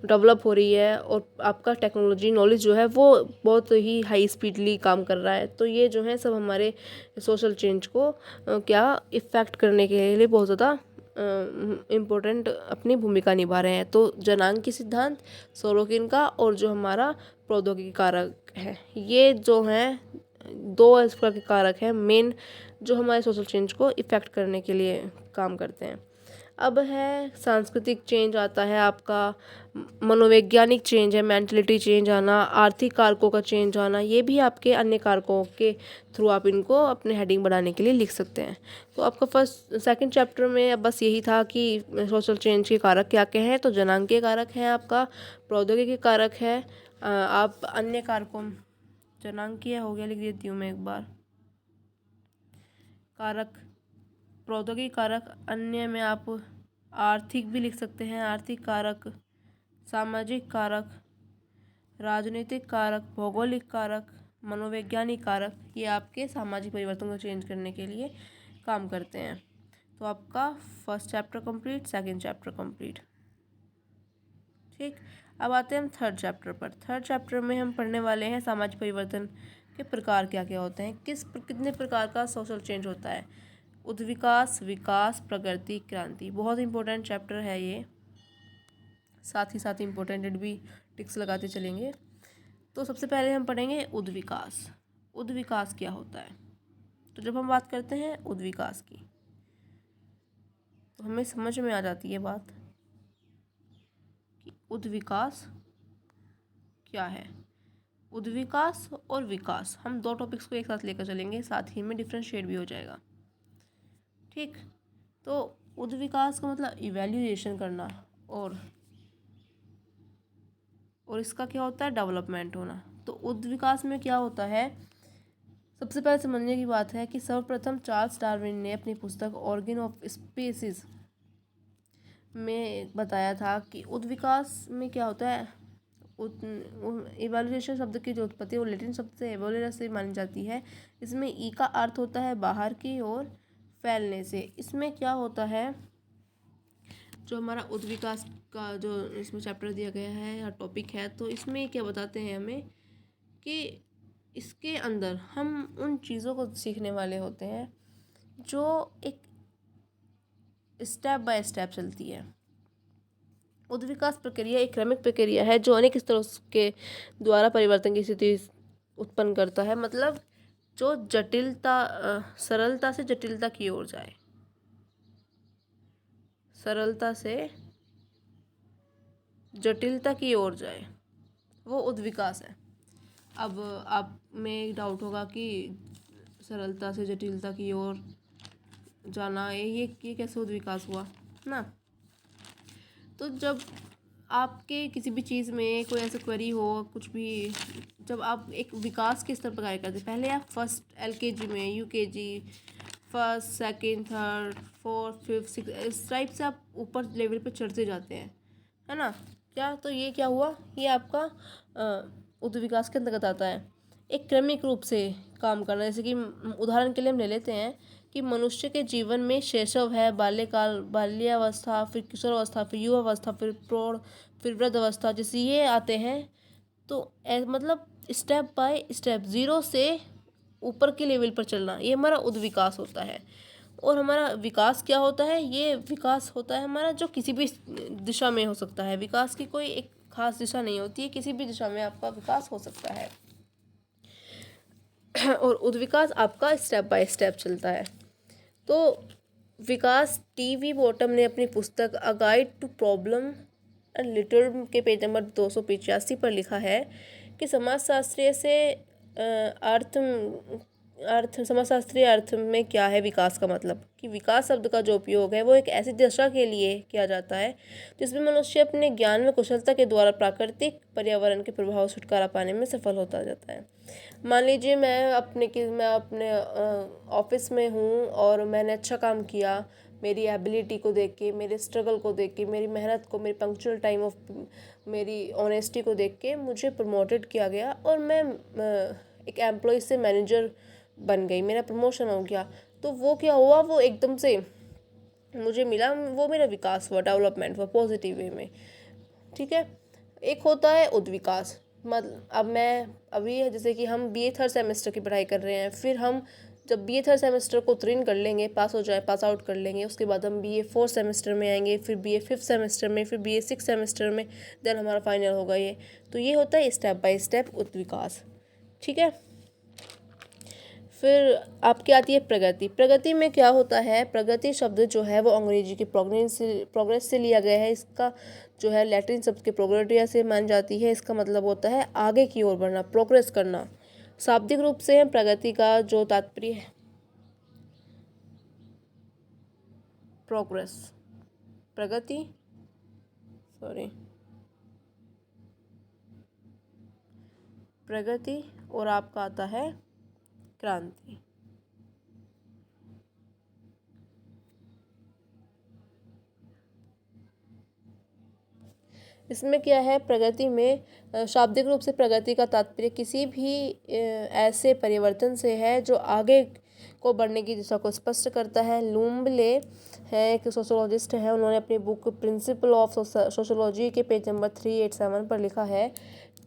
डेवलप हो रही है, और आपका टेक्नोलॉजी नॉलेज जो है वो बहुत ही हाई स्पीडली काम कर रहा है। तो ये जो है सब हमारे सोशल चेंज को क्या इफ़ेक्ट करने के लिए बहुत ज़्यादा इम्पोर्टेंट अपनी भूमिका निभा रहे हैं। तो जनांकी सिद्धांत, सोरोकिन का, और जो हमारा प्रौद्योगिकी कारक है, ये जो हैं दो इस प्रकार के कारक हैं मेन, जो हमारे सोशल चेंज को इफ़ेक्ट करने के लिए काम करते हैं। अब है सांस्कृतिक चेंज आता है आपका, मनोवैज्ञानिक चेंज है, मेंटलिटी चेंज आना, आर्थिक कारकों का चेंज आना, ये भी आपके अन्य कारकों के थ्रू आप इनको अपने हेडिंग बढ़ाने के लिए लिख सकते हैं। तो आपका सेकंड चैप्टर में अब बस यही था कि सोशल चेंज के कारक क्या क्या हैं। तो जनांकीय कारक है आपका, प्रौद्योगिकी कारक है, आप अन्य कारकों, जनांकीय हो गया, लिख देती हूँ मैं एक बार, कारक, प्रौद्योगिकी कारक, अन्य में आप आर्थिक भी लिख सकते हैं, आर्थिक कारक, सामाजिक कारक, राजनीतिक कारक, भौगोलिक कारक, मनोवैज्ञानिक कारक, ये आपके सामाजिक परिवर्तन को चेंज करने के लिए काम करते हैं। तो आपका first chapter complete, second chapter complete. ठीक, अब आते हैं हम थर्ड चैप्टर पर। थर्ड चैप्टर में हम पढ़ने वाले हैं सामाजिक परिवर्तन के प्रकार क्या क्या होते हैं, कितने प्रकार का सोशल चेंज होता है। उद्विकास, विकास, प्रगति, क्रांति, बहुत इंपॉर्टेंट चैप्टर है ये, साथ ही साथ इम्पोर्टेंट भी टिक्स लगाते चलेंगे। तो सबसे पहले हम पढ़ेंगे उद्विकास। उद्विकास क्या होता है। तो जब हम बात करते हैं उद्विकास की, तो हमें समझ में आ जाती है बात कि उद्विकास क्या है। उद्विकास और विकास, हम दो टॉपिक्स को एक साथ लेकर चलेंगे, साथ ही में डिफरेंशिएट भी हो जाएगा। ठीक, तो उद्विकास का मतलब इवैल्यूएशन करना, और इसका क्या होता है, डेवलपमेंट होना। तो उद्विकास में क्या होता है, सबसे पहले समझने की बात है कि सर्वप्रथम चार्ल्स डार्विन ने अपनी पुस्तक ऑर्गन ऑफ स्पीसीज में बताया था कि उद्विकास में क्या होता है। इवैल्यूएशन शब्द की जो उत्पत्ति है वो लैटिन शब्द से एवोलुरस से मानी जाती है। इसमें ई का अर्थ होता है बाहर की ओर फैलने से। इसमें क्या होता है, जो हमारा उद्विकास का जो इसमें चैप्टर दिया गया है या टॉपिक है, तो इसमें क्या बताते हैं हमें कि इसके अंदर हम उन चीज़ों को सीखने वाले होते हैं जो एक स्टेप बाय स्टेप चलती है। उद्विकास प्रक्रिया एक क्रमिक प्रक्रिया है जो अनेक स्तरों के द्वारा परिवर्तन की स्थिति उत्पन्न करता है। मतलब जो सरलता से जटिलता की ओर जाए, सरलता से जटिलता की ओर जाए, वो उद्विकास है। अब आप में एक डाउट होगा कि सरलता से जटिलता की ओर जाना ये कैसे उद्विकास हुआ ना। तो जब आपके किसी भी चीज़ में कोई ऐसा क्वेरी हो, कुछ भी, जब आप एक विकास के स्तर पर कार्य करते, पहले आप फर्स्ट LKG में, UKG, first, second, third, fourth, fifth, six, इस टाइप से आप ऊपर लेवल पे चढ़ते जाते हैं, है ना। क्या, तो ये क्या हुआ, ये आपका उद्विकास के अंतर्गत आता है। एक क्रमिक रूप से काम करना, जैसे कि उदाहरण के लिए हम ले लेते हैं कि मनुष्य के जीवन में शैशव है, बाल्यकाल, बाल्यावस्था, फिर किशोरावस्था, फिर युवावस्था, फिर प्रौढ़, फिर वृद्धावस्था, जैसे ये आते हैं। तो मतलब स्टेप बाय स्टेप, जीरो से ऊपर के लेवल पर चलना, ये हमारा उद्विकास होता है। और हमारा विकास क्या होता है, ये विकास होता है हमारा जो किसी भी दिशा में हो सकता है। विकास की कोई एक खास दिशा नहीं होती है, किसी भी दिशा में आपका विकास हो सकता है। और उद्विकास आपका स्टेप बाय स्टेप चलता है। तो विकास टीवी बॉटम ने अपनी पुस्तक a guide to problem and little के पेज नंबर 285 पर लिखा है कि समाजशास्त्रीय से अर्थ समाजशास्त्रीय अर्थ में क्या है विकास का मतलब, कि विकास शब्द का जो उपयोग है वो एक ऐसी दशा के लिए किया जाता है जिसमें मनुष्य अपने ज्ञान व कुशलता के द्वारा प्राकृतिक पर्यावरण के प्रभाव से छुटकारा पाने में सफल होता जाता है। मान लीजिए मैं अपने ऑफिस में हूँ और मैंने अच्छा काम किया, मेरी एबिलिटी को देख के, मेरे स्ट्रगल को देख के, मेरी मेहनत को, मेरी पंक्चुअल टाइम ऑफ, मेरी ऑनेस्टी को देख के मुझे प्रमोटेड किया गया और मैं एक एम्प्लॉय से मैनेजर बन गई, मेरा प्रमोशन हो गया। तो वो क्या हुआ, वो एकदम से मुझे मिला, वो मेरा विकास हुआ, डेवलपमेंट हुआ पॉजिटिव वे में। ठीक है। एक होता है उद्विकास, मतलब अब मैं अभी जैसे कि हम बीए थर्ड सेमेस्टर की पढ़ाई कर रहे हैं, फिर हम जब बीए थर्ड सेमेस्टर को उत्तीर्ण कर लेंगे, पास आउट कर लेंगे, उसके बाद हम बीए फोर्थ सेमेस्टर में आएंगे, फिर बीए फिफ्थ सेमेस्टर में, फिर बीए सिक्स सेमेस्टर में, देन हमारा फाइनल होगा ये। तो ये होता है स्टेप बाय स्टेप उद्विकास। ठीक है। फिर आपकी आती है प्रगति। प्रगति में क्या होता है, प्रगति शब्द जो है वो अंग्रेजी की प्रोग्रेस से लिया गया है। इसका जो है लैटिन शब्द के प्रोग्रेटिया से मान जाती है। इसका मतलब होता है आगे की ओर बढ़ना, प्रोग्रेस करना। शाब्दिक रूप से प्रगति का जो तात्पर्य है, प्रोग्रेस, प्रगति, प्रगति, और आपका आता है क्रांति। इसमें क्या है, प्रगति में शाब्दिक रूप से प्रगति का तात्पर्य किसी भी ऐसे परिवर्तन से है जो आगे को बढ़ने की दिशा को स्पष्ट करता है। लूम्बले है एक सोशोलॉजिस्ट है, उन्होंने अपनी बुक प्रिंसिपल ऑफ सोशोलॉजी के पेज नंबर 387 पर लिखा है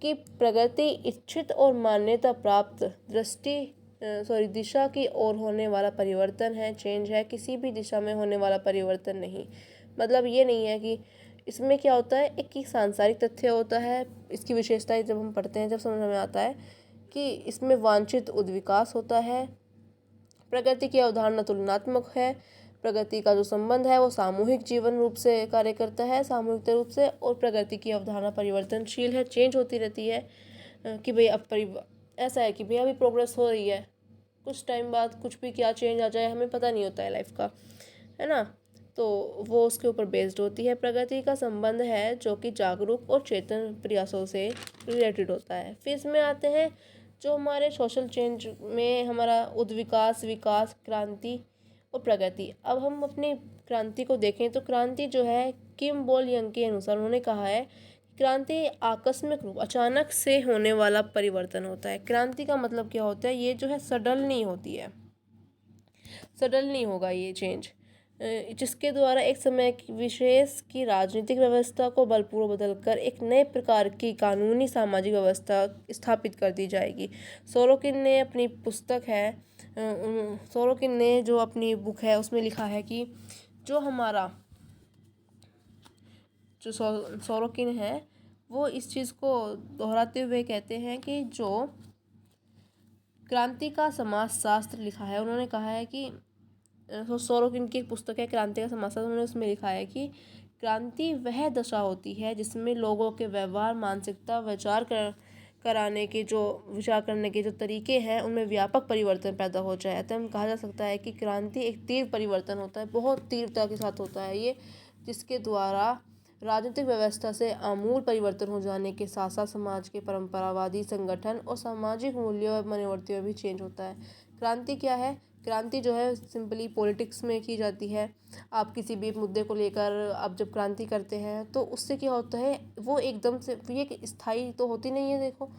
कि प्रगति इच्छित और मान्यता प्राप्त दिशा की ओर होने वाला परिवर्तन है, चेंज है, किसी भी दिशा में होने वाला परिवर्तन नहीं। मतलब ये नहीं है कि इसमें क्या होता है, एक सांसारिक तथ्य होता है। इसकी विशेषताएं जब हम पढ़ते हैं जब समझ में आता है कि इसमें वांछित उद्विकास होता है। प्रगति की अवधारणा तुलनात्मक है। प्रगति का जो संबंध है वो सामूहिक जीवन रूप से कार्य करता है, सामूहिक रूप से। और प्रगति की अवधारणा परिवर्तनशील है, चेंज होती रहती है। कि भाई अब ऐसा है कि भाई अभी प्रोग्रेस हो रही है, कुछ टाइम बाद कुछ भी क्या चेंज आ जाए हमें पता नहीं होता है लाइफ का, है ना। तो वो उसके ऊपर बेस्ड होती है। प्रगति का संबंध है जो कि जागरूक और चेतन प्रयासों से रिलेटेड होता है। फिर इसमें आते हैं जो हमारे सोशल चेंज में हमारा उद्विकास, विकास, क्रांति और प्रगति। अब हम अपनी क्रांति को देखें तो क्रांति जो है, किम बोल यंग के अनुसार उन्होंने कहा है, क्रांति आकस्मिक रूप, अचानक से होने वाला परिवर्तन होता है। क्रांति का मतलब क्या होता है, ये जो है सडन नहीं होती है, सडन नहीं होगा ये चेंज, जिसके द्वारा एक समय की विशेष की राजनीतिक व्यवस्था को बलपूर्वक बदलकर एक नए प्रकार की कानूनी सामाजिक व्यवस्था स्थापित कर दी जाएगी। सोरोकिन ने अपनी पुस्तक है, सोरोकिन ने जो अपनी बुक है उसमें लिखा है कि जो हमारा जो सोरोकिन है वो इस चीज़ को दोहराते हुए कहते हैं कि जो क्रांति का समाजशास्त्र लिखा है, उन्होंने कहा है कि सोरोकिन की एक पुस्तक है क्रांति का समाजशास्त्र, उन्होंने उसमें लिखा है कि क्रांति वह दशा होती है जिसमें लोगों के व्यवहार, मानसिकता, विचार करने के जो तरीके हैं उनमें व्यापक परिवर्तन पैदा हो जाए। तो हम कहा जा सकता है कि क्रांति एक तीव्र परिवर्तन होता है, बहुत तीव्रता के साथ होता है ये, जिसके द्वारा राजनीतिक व्यवस्था से आमूल परिवर्तन हो जाने के साथ साथ समाज के परंपरावादी संगठन और सामाजिक मूल्यों और मनोवृत्तियों में भी चेंज होता है। क्रांति क्या है, क्रांति जो है सिंपली पॉलिटिक्स में की जाती है। आप किसी भी मुद्दे को लेकर आप जब क्रांति करते हैं तो उससे क्या होता है, वो एकदम से ये स्थायी तो होती नहीं है। देखो,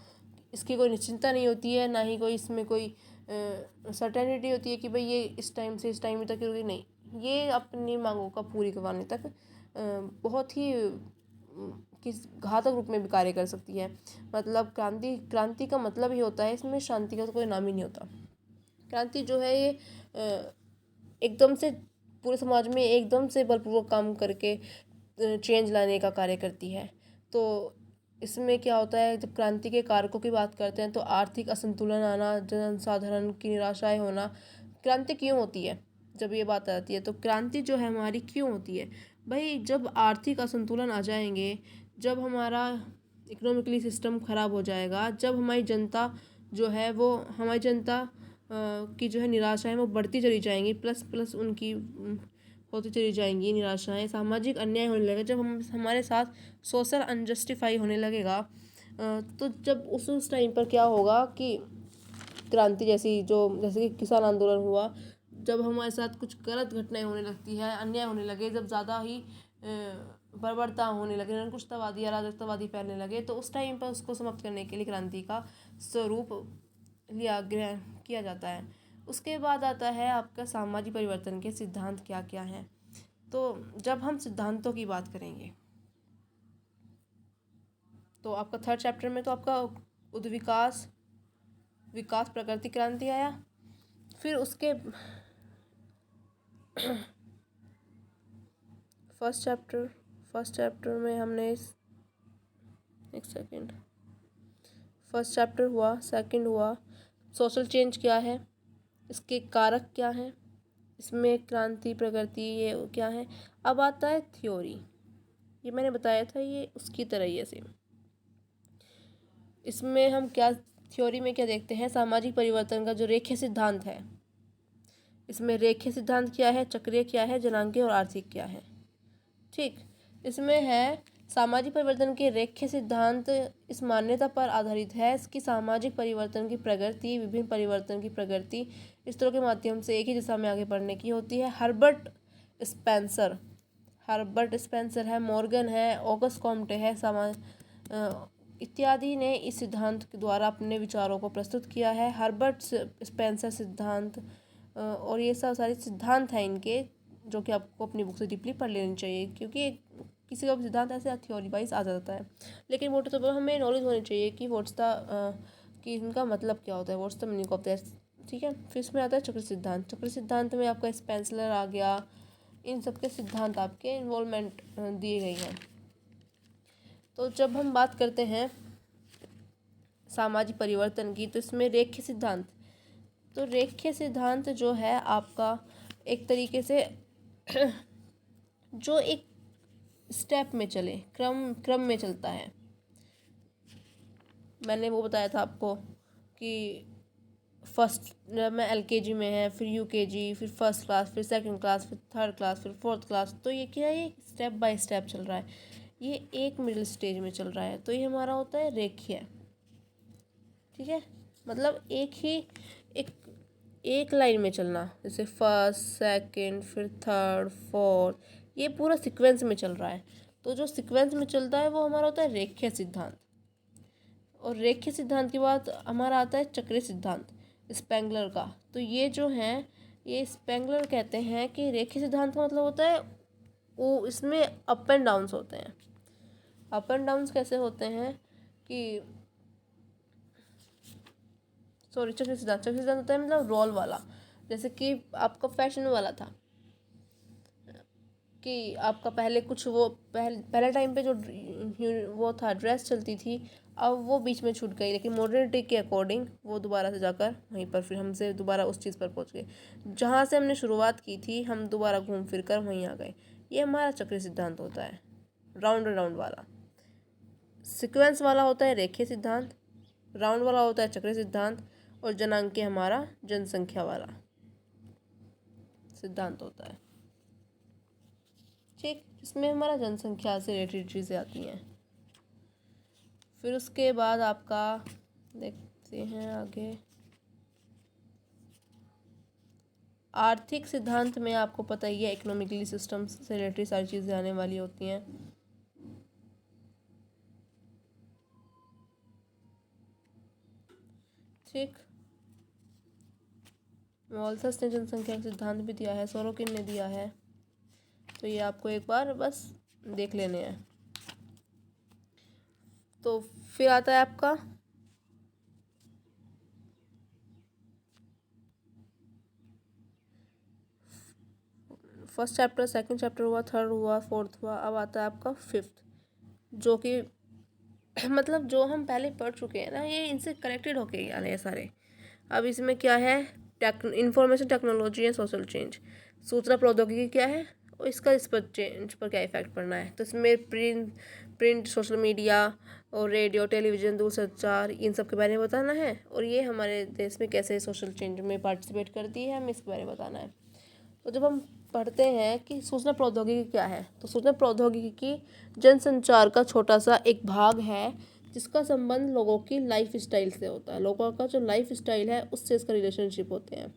इसकी कोई निश्चिंतता नहीं होती है, ना ही कोई इसमें कोई सर्टेनिटी होती है कि भाई ये इस टाइम से इस टाइम तक रुकी, नहीं, ये अपनी मांगों का पूरी करवाने तक बहुत ही किस घातक रूप में भी कार्य कर सकती है। मतलब क्रांति का मतलब ही होता है, इसमें शांति का तो कोई नाम ही नहीं होता। क्रांति जो है ये एकदम से पूरे समाज में एकदम से बलपूर्वक काम करके चेंज लाने का कार्य करती है। तो इसमें क्या होता है, जब क्रांति के कारकों की बात करते हैं तो आर्थिक असंतुलन आना, जनसाधारण की निराशाएं होना। क्रांति क्यों होती है, जब ये बात आती है तो क्रांति जो है हमारी क्यों होती है भाई, जब आर्थिक असंतुलन आ जाएंगे, जब हमारा इकोनॉमिकली सिस्टम ख़राब हो जाएगा, जब हमारी जनता जो है वो हमारी जनता की जो है निराशाएं वो बढ़ती चली जाएंगी, प्लस प्लस उनकी होती चली जाएंगी निराशाएं, सामाजिक अन्याय होने लगेगा, जब हम हमारे साथ सोशल अनजस्टिफाई होने लगेगा। तो जब उस टाइम पर क्या होगा कि क्रांति जैसे कि किसान आंदोलन हुआ, जब हमारे साथ कुछ गलत घटनाएं होने लगती है, अन्याय होने लगे, जब ज़्यादा ही बर्बरता होने लगे, निरंकुशतावादी अराजकतावादी फैलने लगे, तो उस टाइम पर उसको समाप्त करने के लिए क्रांति का स्वरूप ग्रहण किया जाता है। उसके बाद आता है आपका सामाजिक परिवर्तन के सिद्धांत क्या क्या हैं। तो जब हम सिद्धांतों की बात करेंगे तो आपका थर्ड चैप्टर में तो आपका उद्विकास विकास प्रकृति क्रांति आया। फिर उसके फर्स्ट चैप्टर में हमने एक सेकेंड फर्स्ट चैप्टर हुआ, सेकंड हुआ सोशल चेंज क्या है, इसके कारक क्या हैं, इसमें क्रांति प्रकृति ये क्या है। अब आता है थ्योरी, ये मैंने बताया था ये उसकी तरह ही है सेम। इसमें हम क्या थ्योरी में क्या देखते हैं, सामाजिक परिवर्तन का जो रेखीय सिद्धांत है, इसमें रेखीय सिद्धांत क्या है, चक्रीय क्या है, जनांकीय और आर्थिक क्या है। ठीक, इसमें है सामाजिक परिवर्तन के रेखीय सिद्धांत इस मान्यता पर आधारित है कि सामाजिक परिवर्तन की प्रगति विभिन्न परिवर्तन की प्रगति स्तरों के माध्यम से एक ही दिशा में आगे बढ़ने की होती है। हर्बर्ट स्पेंसर है, मॉर्गन है, ऑगस्ट कॉम्टे है, इत्यादि ने इस सिद्धांत के द्वारा अपने विचारों को प्रस्तुत किया है। हर्बर्ट स्पेंसर सिद्धांत और ये सब सारे सिद्धांत हैं इनके, जो कि आपको अपनी बुक से डीपली पढ़ लेनी चाहिए, क्योंकि किसी का भी सिद्धांत ऐसे थ्योरी वाइज आ जाता है, लेकिन मोटे तौर पर हमें नॉलेज होनी चाहिए कि कि इनका मतलब क्या होता है, what's the meaning of that. ठीक है, फिर इसमें आता है चक्र सिद्धांत। चक्र सिद्धांत में आपका स्पेंसर आ गया, इन सब के सिद्धांत आपके इन्वॉल्वमेंट दिए गई हैं। तो जब हम बात करते हैं सामाजिक परिवर्तन की, तो इसमें रेखीय सिद्धांत, तो रेखीय सिद्धांत जो है आपका एक तरीके से जो एक स्टेप में चले, क्रम में चलता है। मैंने वो बताया था आपको कि फर्स्ट में LKG में है, फिर UKG, फिर फर्स्ट क्लास, फिर सेकंड क्लास, फिर थर्ड क्लास, फिर फोर्थ क्लास। तो ये क्या है, ये स्टेप बाय स्टेप चल रहा है, ये एक मिडिल स्टेज में चल रहा है, तो ये हमारा होता है रेखीय। ठीक है, मतलब एक लाइन में चलना, जैसे फर्स्ट सेकंड फिर थर्ड फोर्थ, ये पूरा सीक्वेंस में चल रहा है। तो जो सीक्वेंस में चलता है वो हमारा होता है रेखीय सिद्धांत। और रेखीय सिद्धांत के बाद हमारा आता है चक्रीय सिद्धांत स्पेंगलर का। तो ये जो है, ये स्पेंगलर कहते हैं कि रेखीय सिद्धांत का मतलब होता है वो इसमें अप एंड डाउन्स होते हैं। अप एंड डाउन्स कैसे होते हैं कि चक्रीय सिद्धांत होता है मतलब रोल वाला, जैसे कि आपका फैशन वाला था कि आपका पहले कुछ वो पहले टाइम पे जो वो था ड्रेस चलती थी, अब वो बीच में छूट गई, लेकिन मॉडर्निटी के अकॉर्डिंग वो दोबारा से जाकर वहीं पर फिर हमसे दोबारा उस चीज़ पर पहुंच गए, जहाँ से हमने शुरुआत की थी हम दोबारा घूम फिर कर वहीं आ गए। ये हमारा चक्रीय सिद्धांत होता है, राउंड राउंड वाला। सिक्वेंस वाला होता है रेखीय सिद्धांत, राउंड वाला होता है चक्रीय सिद्धांत, और जनांकीय हमारा जनसंख्या वाला सिद्धांत होता है। ठीक, इसमें हमारा जनसंख्या से रिलेटेड चीज़ें आती हैं। फिर उसके बाद आपका देखते हैं आगे, आर्थिक सिद्धांत में आपको पता ही है इकोनॉमिकली सिस्टम से रिलेटेड सारी चीज़ें आने वाली होती हैं। ठीक, मॉलथस ने जनसंख्या का सिद्धांत भी दिया है, सोरोकिन ने दिया है, तो ये आपको एक बार बस देख लेने हैं। तो फिर आता है आपका फर्स्ट चैप्टर, सेकंड चैप्टर हुआ, थर्ड हुआ, फोर्थ हुआ, अब आता है आपका फिफ्थ, जो कि मतलब जो हम पहले पढ़ चुके हैं ना, ये इनसे कनेक्टेड होके आ रहे हैं सारे। अब इसमें क्या है, information technology and social change, सूचना प्रौद्योगिकी क्या है और इसका इस पर चेंज पर क्या इफेक्ट पड़ना है। तो इसमें प्रिंट सोशल मीडिया और रेडियो टेलीविज़न दूरसंचार इन सब के बारे में बताना है, और ये हमारे देश में कैसे सोशल चेंज में पार्टिसिपेट करती है, हमें इसके बारे में बताना है। तो जब हम पढ़ते हैं कि सूचना प्रौद्योगिकी क्या है, तो सूचना प्रौद्योगिकी जनसंचार का छोटा सा एक भाग है जिसका संबंध लोगों की लाइफ स्टाइल से होता है। लोगों का जो लाइफ स्टाइल है उससे इसका रिलेशनशिप होते हैं,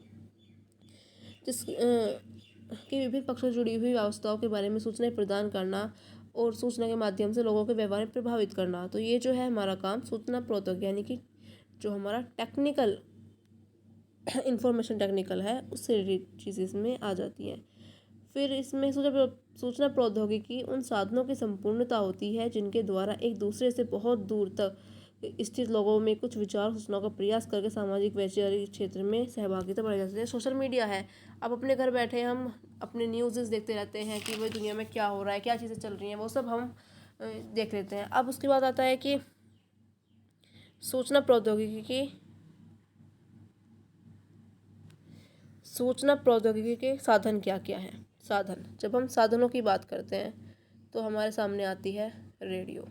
की विभिन्न पक्षों से जुड़ी हुई व्यवस्थाओं के बारे में सूचनाएं प्रदान करना और सूचना के माध्यम से लोगों के व्यवहार में प्रभावित करना। तो ये जो है हमारा काम सूचना प्रौद्योगिकी, यानी कि जो हमारा टेक्निकल इंफॉर्मेशन टेक्निकल है उससे रिलेटेड चीज़ें इसमें आ जाती हैं। फिर इसमें सूचना प्रौद्योगिकी उन साधनों की संपूर्णता होती है जिनके द्वारा एक दूसरे से बहुत दूर तक स्थित लोगों में कुछ विचार सूचनाओं का प्रयास करके सामाजिक वैचारिक क्षेत्र में सहभागिता बढ़ाई जा सकती है। सोशल मीडिया है, अब अपने घर बैठे हम अपने न्यूज़ देखते रहते हैं कि भाई दुनिया में क्या हो रहा है, क्या चीज़ें चल रही हैं, वो सब हम देख लेते हैं। अब उसके बाद आता है कि सूचना प्रौद्योगिकी के साधन क्या क्या हैं। साधन, जब हम साधनों की बात करते हैं तो हमारे सामने आती है रेडियो,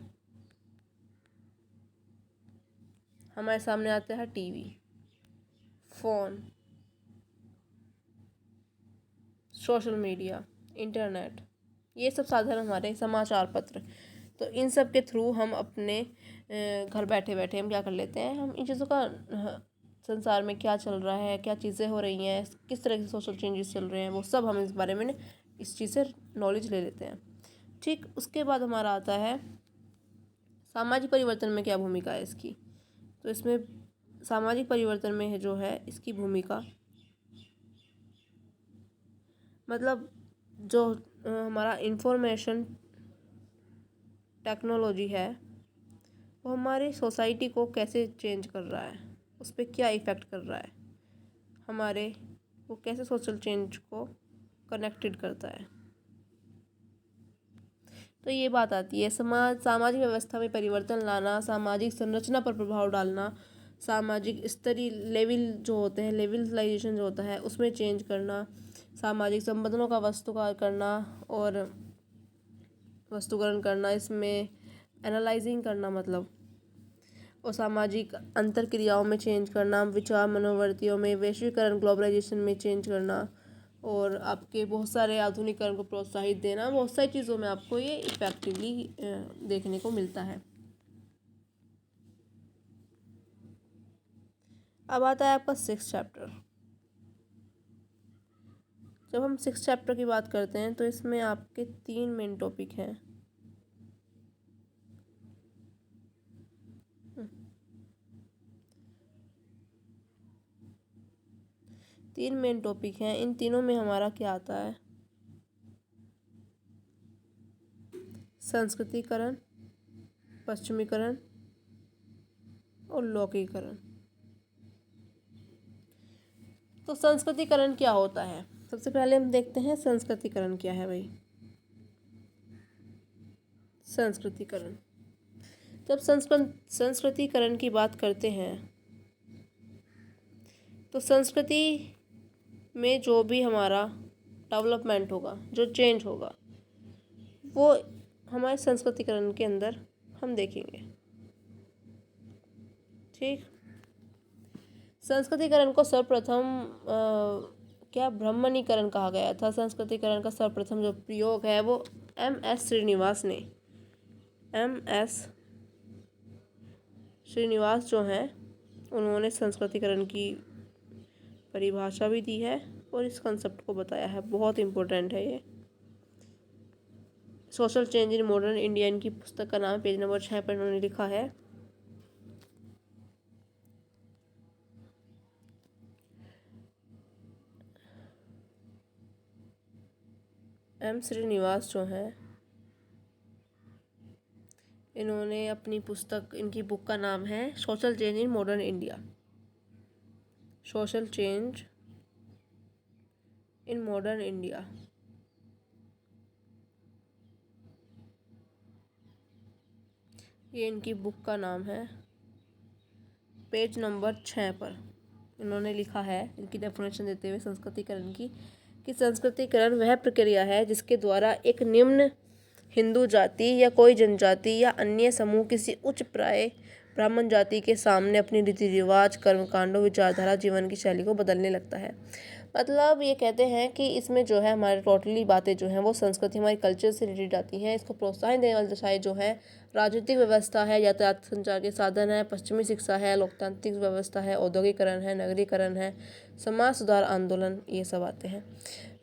हमारे सामने आता है TV, phone, social media, internet, ये सब साधन हमारे समाचार पत्र। तो इन सब के थ्रू हम अपने घर बैठे बैठे हम क्या कर लेते हैं, हम इन चीज़ों का संसार में क्या चल रहा है, क्या चीज़ें हो रही हैं, किस तरह के सोशल चेंजेस चल रहे हैं, वो सब हम इस बारे में इस चीज़ से नॉलेज ले लेते हैं। ठीक, उसके बाद हमारा आता है सामाजिक परिवर्तन में क्या भूमिका है इसकी। तो इसमें सामाजिक परिवर्तन में है जो है इसकी भूमिका, मतलब जो हमारा इंफॉर्मेशन टेक्नोलॉजी है वो हमारी सोसाइटी को कैसे चेंज कर रहा है, उस पर क्या इफ़ेक्ट कर रहा है, हमारे वो कैसे सोशल चेंज को कनेक्टेड करता है। तो ये बात आती है सामाजिक व्यवस्था में परिवर्तन लाना, सामाजिक संरचना पर प्रभाव डालना, सामाजिक स्तरीय लेवल जो होते हैं, लेवलाइजेशन जो होता है उसमें चेंज करना, सामाजिक संबंधों का वस्तुकरण करना, इसमें एनालाइजिंग करना मतलब, और सामाजिक अंतर क्रियाओं में चेंज करना, विचार मनोवृत्तियों में, वैश्वीकरण ग्लोबलाइजेशन में चेंज करना, और आपके बहुत सारे आधुनिकरण को प्रोत्साहित देना, बहुत सारी चीज़ों में आपको ये इफेक्टिवली देखने को मिलता है। अब आता है आपका 6th चैप्टर। जब हम 6th चैप्टर की बात करते हैं तो इसमें आपके 3 मेन टॉपिक हैं। तीन मेन टॉपिक हैं, इन तीनों में हमारा क्या आता है, संस्कृतिकरण, पश्चिमीकरण और लौकिकरण। तो संस्कृतिकरण क्या होता है, सबसे पहले हम देखते हैं संस्कृतिकरण क्या है भाई। संस्कृतिकरण, जब संस्कृतिकरण की बात करते हैं तो संस्कृति में जो भी हमारा डेवलपमेंट होगा, जो चेंज होगा, वो हमारे संस्कृतिकरण के अंदर हम देखेंगे। ठीक, संस्कृतिकरण को सर्वप्रथम क्या ब्राह्मणीकरण कहा गया था। संस्कृतिकरण का सर्वप्रथम जो प्रयोग है वो एम.एस. श्रीनिवास जो हैं उन्होंने संस्कृतिकरण की परिभाषा भी दी है और इस कंसेप्ट को बताया है, बहुत इम्पोर्टेंट है ये। Social change in modern India इनकी पुस्तक का नाम, पेज नंबर 6 पर उन्होंने लिखा है। एम श्रीनिवास जो हैं इन्होंने अपनी पुस्तक, इनकी बुक का नाम है social change in modern India, social change in modern India. ये इनकी बुक का नाम है। पेज नंबर 6 पर इन्होंने लिखा है, इनकी डेफिनेशन देते हुए संस्कृतिकरण की, कि संस्कृतिकरण वह प्रक्रिया है जिसके द्वारा एक निम्न हिंदू जाति या कोई जनजाति या अन्य समूह किसी उच्च प्राय ब्राह्मण जाति के सामने अपनी रीति रिवाज, कर्मकांडों, विचारधारा, जीवन की शैली को बदलने लगता है। मतलब ये कहते हैं कि इसमें जो है हमारे टोटली बातें जो हैं वो संस्कृति, हमारी कल्चर से रिलेटेड आती हैं। इसको प्रोत्साहन देने वाली दशाएं जो है राजनीतिक व्यवस्था है, यातायात संचार के साधन है, पश्चिमी शिक्षा है, लोकतांत्रिक व्यवस्था है, औद्योगिकरण है, नगरीकरण है, समाज सुधार आंदोलन, ये सब आते हैं।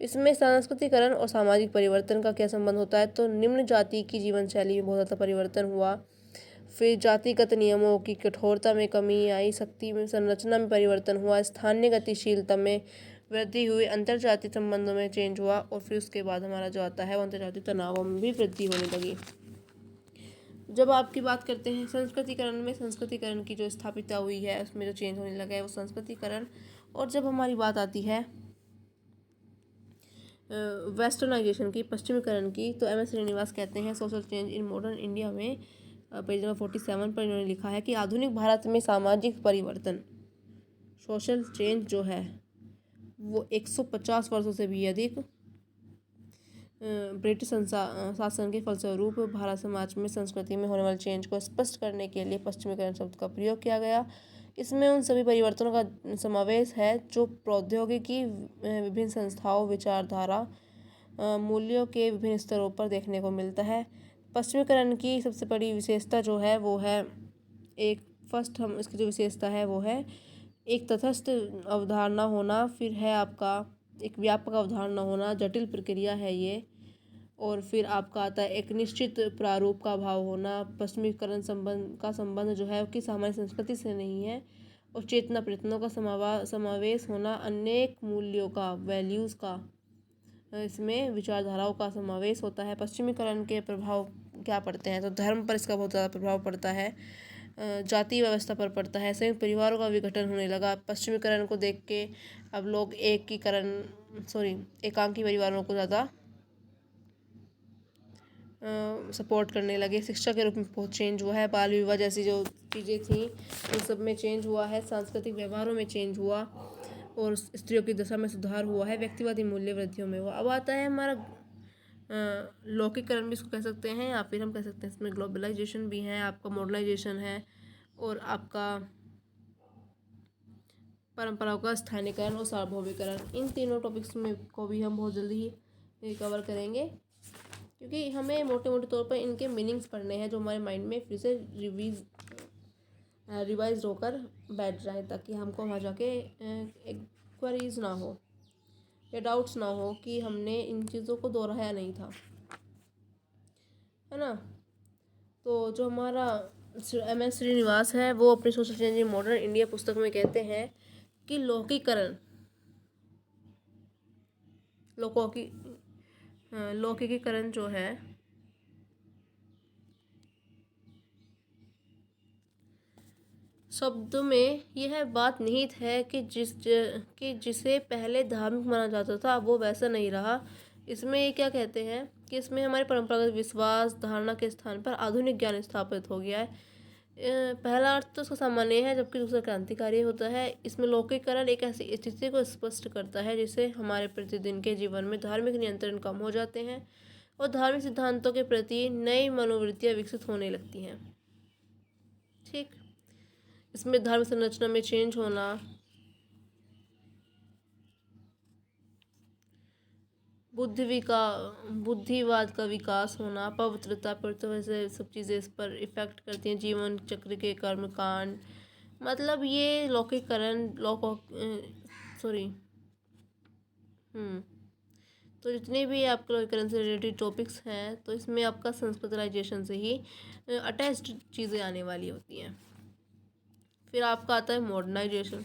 इसमें सांस्कृतिकरण और सामाजिक परिवर्तन का क्या संबंध होता है, तो निम्न जाति की जीवन शैली में बहुत ज़्यादा परिवर्तन हुआ। फिर जातिगत नियमों की कठोरता में कमी आई, शक्ति में संरचना में परिवर्तन हुआ, स्थानीय गतिशीलता में वृद्धि हुई, अंतर्जातीय संबंधों में चेंज हुआ, और फिर उसके बाद हमारा जो आता है वो अंतर्जातीय तनावों में भी वृद्धि होने लगी। जब आपकी बात करते हैं संस्कृतिकरण में, संस्कृतिकरण की जो स्थापिता हुई है उसमें जो चेंज होने लगा है वो संस्कृतिकरण। और जब हमारी बात आती है वेस्टर्नाइजेशन की, पश्चिमीकरण की, तो एम.एस. श्रीनिवास कहते हैं social change in modern India में, पेज नंबर 47 पर इन्होंने लिखा है कि आधुनिक भारत में सामाजिक परिवर्तन, सोशल चेंज जो है वो 150 वर्षों से भी अधिक ब्रिटिश शासन के फलस्वरूप भारत समाज में संस्कृति में होने वाले चेंज को स्पष्ट करने के लिए पश्चिमीकरण शब्द का प्रयोग किया गया। इसमें उन सभी परिवर्तनों का समावेश है जो प्रौद्योगिकी, विभिन्न संस्थाओं, विचारधारा, मूल्यों के विभिन्न स्तरों पर देखने को मिलता है। पश्चिमीकरण की सबसे बड़ी विशेषता जो है वो है हम इसकी जो विशेषता है वो है एक तटस्थ अवधारणा होना, फिर है आपका एक व्यापक अवधारणा होना, जटिल प्रक्रिया है ये, और फिर आपका आता है एक निश्चित प्रारूप का अभाव होना। पश्चिमीकरण संबंध जो है कि सामान्य संस्कृति से नहीं है, और चेतना प्रयत्नों का समावेश होना, अनेक मूल्यों का, वैल्यूज़ का, इसमें विचारधाराओं का समावेश होता है। पश्चिमीकरण के प्रभाव क्या पड़ते हैं, तो धर्म पर इसका बहुत ज़्यादा प्रभाव पड़ता है, जाति व्यवस्था पर पड़ता है, संयुक्त परिवारों का विघटन होने लगा। पश्चिमीकरण को देख के अब लोग एकांकी परिवारों को ज़्यादा सपोर्ट करने लगे। शिक्षा के रूप में बहुत चेंज हुआ है, बाल विवाह जैसी जो चीज़ें थी उन सब में चेंज हुआ है, सांस्कृतिक व्यवहारों में चेंज हुआ, और स्त्रियों की दशा में सुधार हुआ है, व्यक्तिवादी मूल्य वृद्धियों में हुआ। अब आता है हमारा लौकिकरण भी इसको कह सकते हैं, या फिर हम कह सकते हैं इसमें ग्लोबलाइजेशन भी है, आपका मॉडर्नाइजेशन है, और आपका परंपराओं का स्थानीयकरण और सार्वभौमिकरण। इन तीनों टॉपिक्स में को भी हम बहुत जल्दी ही कवर करेंगे, क्योंकि हमें मोटे मोटे तौर पर इनके मीनिंग्स पढ़ने हैं जो हमारे माइंड में फिर से रिवाइज होकर बैठ जाए, ताकि हमको वहाँ जाके एक क्वेरीज ना हो या डाउट्स ना हो कि हमने इन चीज़ों को दोहराया नहीं था, है ना। तो जो हमारा एम.एस. श्रीनिवास है वो अपनी social change in modern India पुस्तक में कहते हैं कि लौकिकीकरण जो है शब्द में यह बात निहित है कि जिसे पहले धार्मिक माना जाता था वो वैसा नहीं रहा। इसमें ये क्या कहते हैं कि इसमें हमारे परंपरागत विश्वास धारणा के स्थान पर आधुनिक ज्ञान स्थापित हो गया है। पहला अर्थ तो उसका सामान्य है, जबकि दूसरा क्रांतिकारी होता है। इसमें लौकिकरण एक ऐसी स्थिति को स्पष्ट करता है जिससे हमारे प्रतिदिन के जीवन में धार्मिक नियंत्रण कम हो जाते हैं और धार्मिक सिद्धांतों के प्रति नई मनोवृत्तियाँ विकसित होने लगती हैं। ठीक, इसमें धार्मिक संरचना में चेंज होना, बुद्धिवाद का विकास होना, पवित्रता पर वैसे सब चीज़ें इस पर इफ़ेक्ट करती हैं, जीवन चक्र के कर्मकांड। मतलब ये लौकिकरण तो जितने भी आपके लौकिकरण से रिलेटेड टॉपिक्स हैं तो इसमें आपका संस्कृतलाइजेशन से ही अटैच्ड चीज़ें आने वाली होती हैं। फिर आपका आता है मॉडर्नाइजेशन।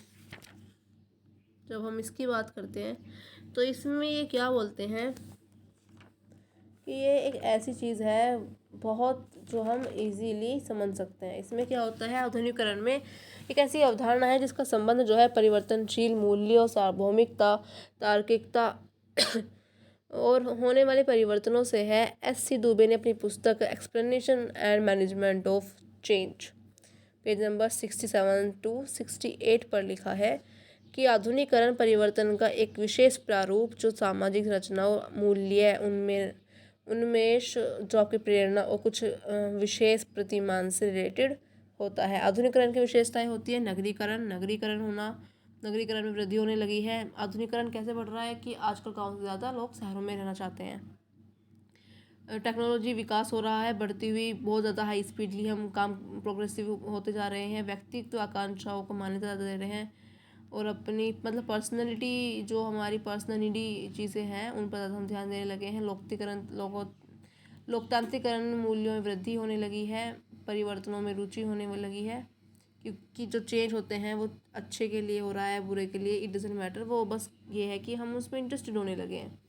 जब हम इसकी बात करते हैं तो इसमें ये क्या बोलते हैं कि ये एक ऐसी चीज़ है बहुत जो हम इजीली समझ सकते हैं। इसमें क्या होता है, आधुनिकीकरण में एक ऐसी अवधारणा है जिसका संबंध जो है परिवर्तनशील मूल्यों, सार्वभौमिकता, तार्किकता और होने वाले परिवर्तनों से है। S.C. दुबे ने अपनी पुस्तक explanation and management of change. Page number 67 to 68 पर लिखा है कि आधुनिकीकरण परिवर्तन का एक विशेष प्रारूप जो सामाजिक रचनाओं, मूल्य, उन्मेष, जो आपकी प्रेरणा और कुछ विशेष प्रतिमान से रिलेटेड होता है। आधुनिकीकरण की विशेषताएं होती है नगरीकरण होना, नगरीकरण में वृद्धि होने लगी है। आधुनिकीकरण कैसे बढ़ रहा है कि आजकल गाँव से ज़्यादा लोग शहरों में रहना चाहते हैं। टेक्नोलॉजी विकास हो रहा है, बढ़ती हुई बहुत ज़्यादा हाई स्पीडली हम काम प्रोग्रेसिव होते जा रहे हैं। व्यक्तित्व आकांक्षाओं को मान्यता ज़्यादा दे रहे हैं और अपनी मतलब पर्सनैलिटी, जो हमारी पर्सनैलिटी चीज़ें हैं उन पर ज़्यादा हम ध्यान देने लगे हैं। लोकतांत्रिकरण मूल्यों में वृद्धि होने लगी है, परिवर्तनों में रुचि होने में लगी है, क्योंकि जो चेंज होते हैं वो अच्छे के लिए हो रहा है, बुरे के लिए इट डजेंट मैटर, वो बस ये है कि हम उसमें इंटरेस्टेड होने लगे हैं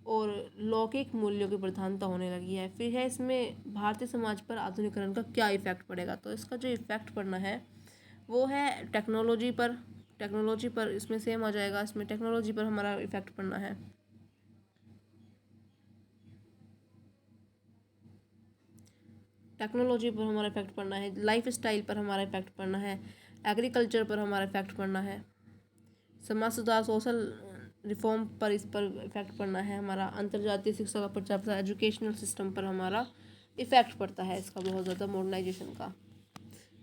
और लौकिक मूल्यों की प्रधानता होने लगी है। फिर है इसमें भारतीय समाज पर आधुनिकीकरण का क्या इफ़ेक्ट पड़ेगा। तो इसका जो इफ़ेक्ट पड़ना है वो है टेक्नोलॉजी पर इसमें सेम आ जाएगा। इसमें टेक्नोलॉजी पर हमारा इफ़ेक्ट पड़ना है। टेक्नोलॉजी पर हमारा इफेक्ट पड़ना है, लाइफ स्टाइल पर हमारा इफेक्ट पड़ना है, एग्रीकल्चर पर हमारा इफेक्ट पड़ना है, समाज सुधार, सोशल रिफॉर्म पर इस पर इफेक्ट पड़ना है हमारा, अंतर्जातीय शिक्षा का प्रचार प्रसार, एजुकेशनल सिस्टम पर हमारा इफेक्ट पड़ता है इसका बहुत ज़्यादा, मॉडर्नाइजेशन का,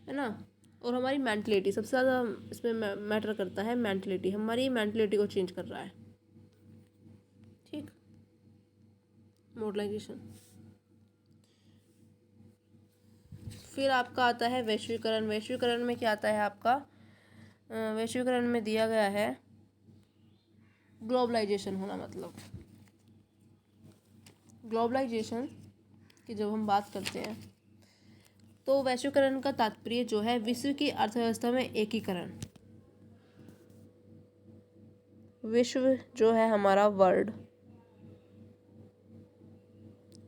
है ना। और हमारी मेंटलिटी सबसे ज़्यादा इसमें मैटर करता है। मेंटलिटी, हमारी मेंटलिटी को चेंज कर रहा है, ठीक, मॉडर्नाइजेशन। फिर आपका आता है वैश्वीकरण। वैश्वीकरण में क्या आता है आपका, वैश्वीकरण में दिया गया है ग्लोबलाइजेशन होना। मतलब ग्लोबलाइजेशन की जब हम बात करते हैं तो वैश्वीकरण का तात्पर्य जो है विश्व की अर्थव्यवस्था में एकीकरण। विश्व जो है हमारा वर्ल्ड,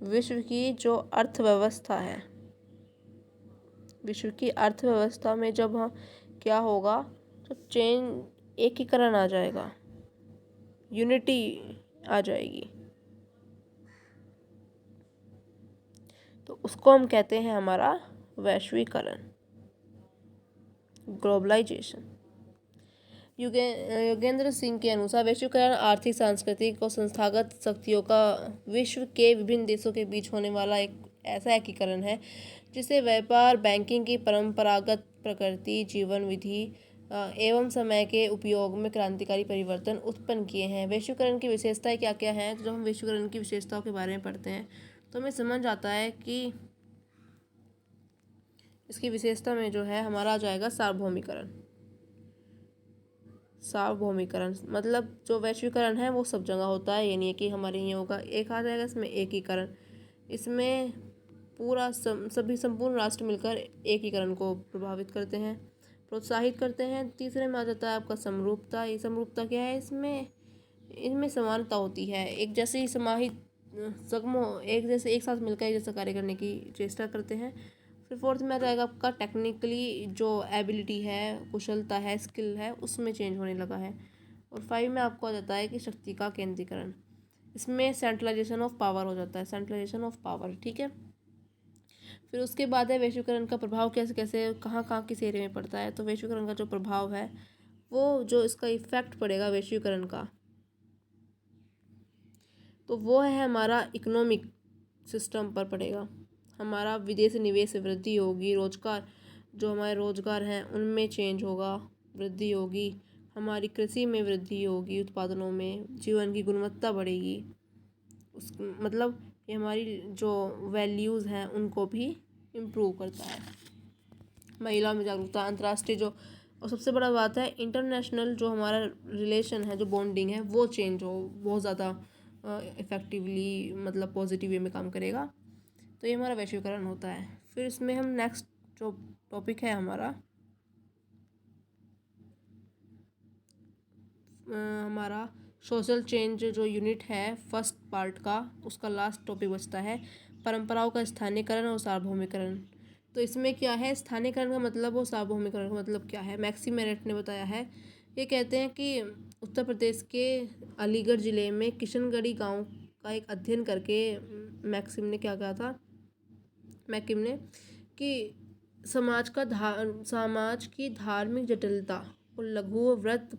विश्व की जो अर्थव्यवस्था है, विश्व की अर्थव्यवस्था में जब हम क्या होगा, तो एकीकरण आ जाएगा, यूनिटी आ जाएगी, तो उसको हम कहते हैं हमारा वैश्वीकरण, ग्लोबलाइजेशन। योगेंद्र सिंह के अनुसार वैश्वीकरण आर्थिक, सांस्कृतिक और संस्थागत शक्तियों का विश्व के विभिन्न देशों के बीच होने वाला एक ऐसा एकीकरण है जिसे व्यापार, बैंकिंग की परंपरागत प्रकृति, जीवन विधि एवं समय के उपयोग में क्रांतिकारी परिवर्तन उत्पन्न किए हैं। वैश्वीकरण की विशेषताएं क्या क्या हैं, तो जब हम वैश्वीकरण की विशेषताओं के बारे में पढ़ते हैं तो हमें समझ आता है कि इसकी विशेषता में जो है हमारा आ जाएगा सार्वभौमिकरण। सार्वभौमिकरण मतलब जो वैश्वीकरण है वो सब जगह होता है, ये नहीं है कि हमारे यहाँ होगा, एक आ जाएगा इसमें एकीकरण। इसमें पूरा सभी संपूर्ण राष्ट्र मिलकर एकीकरण को प्रभावित करते हैं, प्रोत्साहित करते हैं। तीसरे में आ जाता है आपका समरूपता। ये समरूपता क्या है, इनमें समानता होती है, एक जैसे ही समाहित एक जैसे एक साथ मिलकर एक जैसा कार्य करने की चेष्टा करते हैं। फिर फोर्थ में आ जाएगा आपका टेक्निकली जो एबिलिटी है, कुशलता है, स्किल है, उसमें चेंज होने लगा है। और 5 में आपको आ जाता है कि शक्ति का केंद्रीकरण, इसमें सेंट्रलाइजेशन ऑफ पावर हो जाता है, सेंट्रलाइजेशन ऑफ पावर, ठीक है। फिर उसके बाद है वैश्वीकरण का प्रभाव कैसे कैसे कहाँ कहाँ किस एरिया में पड़ता है। तो वैश्वीकरण का जो प्रभाव है वो जो इसका इफेक्ट पड़ेगा वैश्वीकरण का, तो वो है हमारा इकोनॉमिक सिस्टम पर पड़ेगा। हमारा विदेशी निवेश से वृद्धि होगी, रोजगार जो हमारे रोजगार हैं उनमें चेंज होगा, वृद्धि होगी, हमारी कृषि में वृद्धि होगी, उत्पादनों में, जीवन की गुणवत्ता बढ़ेगी, उस मतलब ये हमारी जो वैल्यूज़ हैं उनको भी इम्प्रूव करता है। महिला में जागरूकता, अंतर्राष्ट्रीय जो, और सबसे बड़ा बात है इंटरनेशनल जो हमारा रिलेशन है, जो बॉन्डिंग है वो चेंज हो, बहुत ज़्यादा इफ़ेक्टिवली मतलब पॉजिटिव वे में काम करेगा। तो ये हमारा वैश्वीकरण होता है। फिर इसमें हम नेक्स्ट जो टॉपिक है हमारा हमारा सोशल चेंज जो यूनिट है फर्स्ट पार्ट का, उसका लास्ट टॉपिक बचता है परंपराओं का स्थानीयकरण और सार्वभौमिकरण। तो इसमें क्या है, स्थानीयकरण का मतलब और सार्वभौमिकरण का मतलब क्या है, मैक्सिम मेरिट ने बताया है। ये कहते हैं कि उत्तर प्रदेश के अलीगढ़ ज़िले में किशनगढ़ी गांव का एक अध्ययन करके मैक्सिम ने क्या कहा था, मैकिम ने, कि समाज की धार्मिक जटिलता और लघु व्रत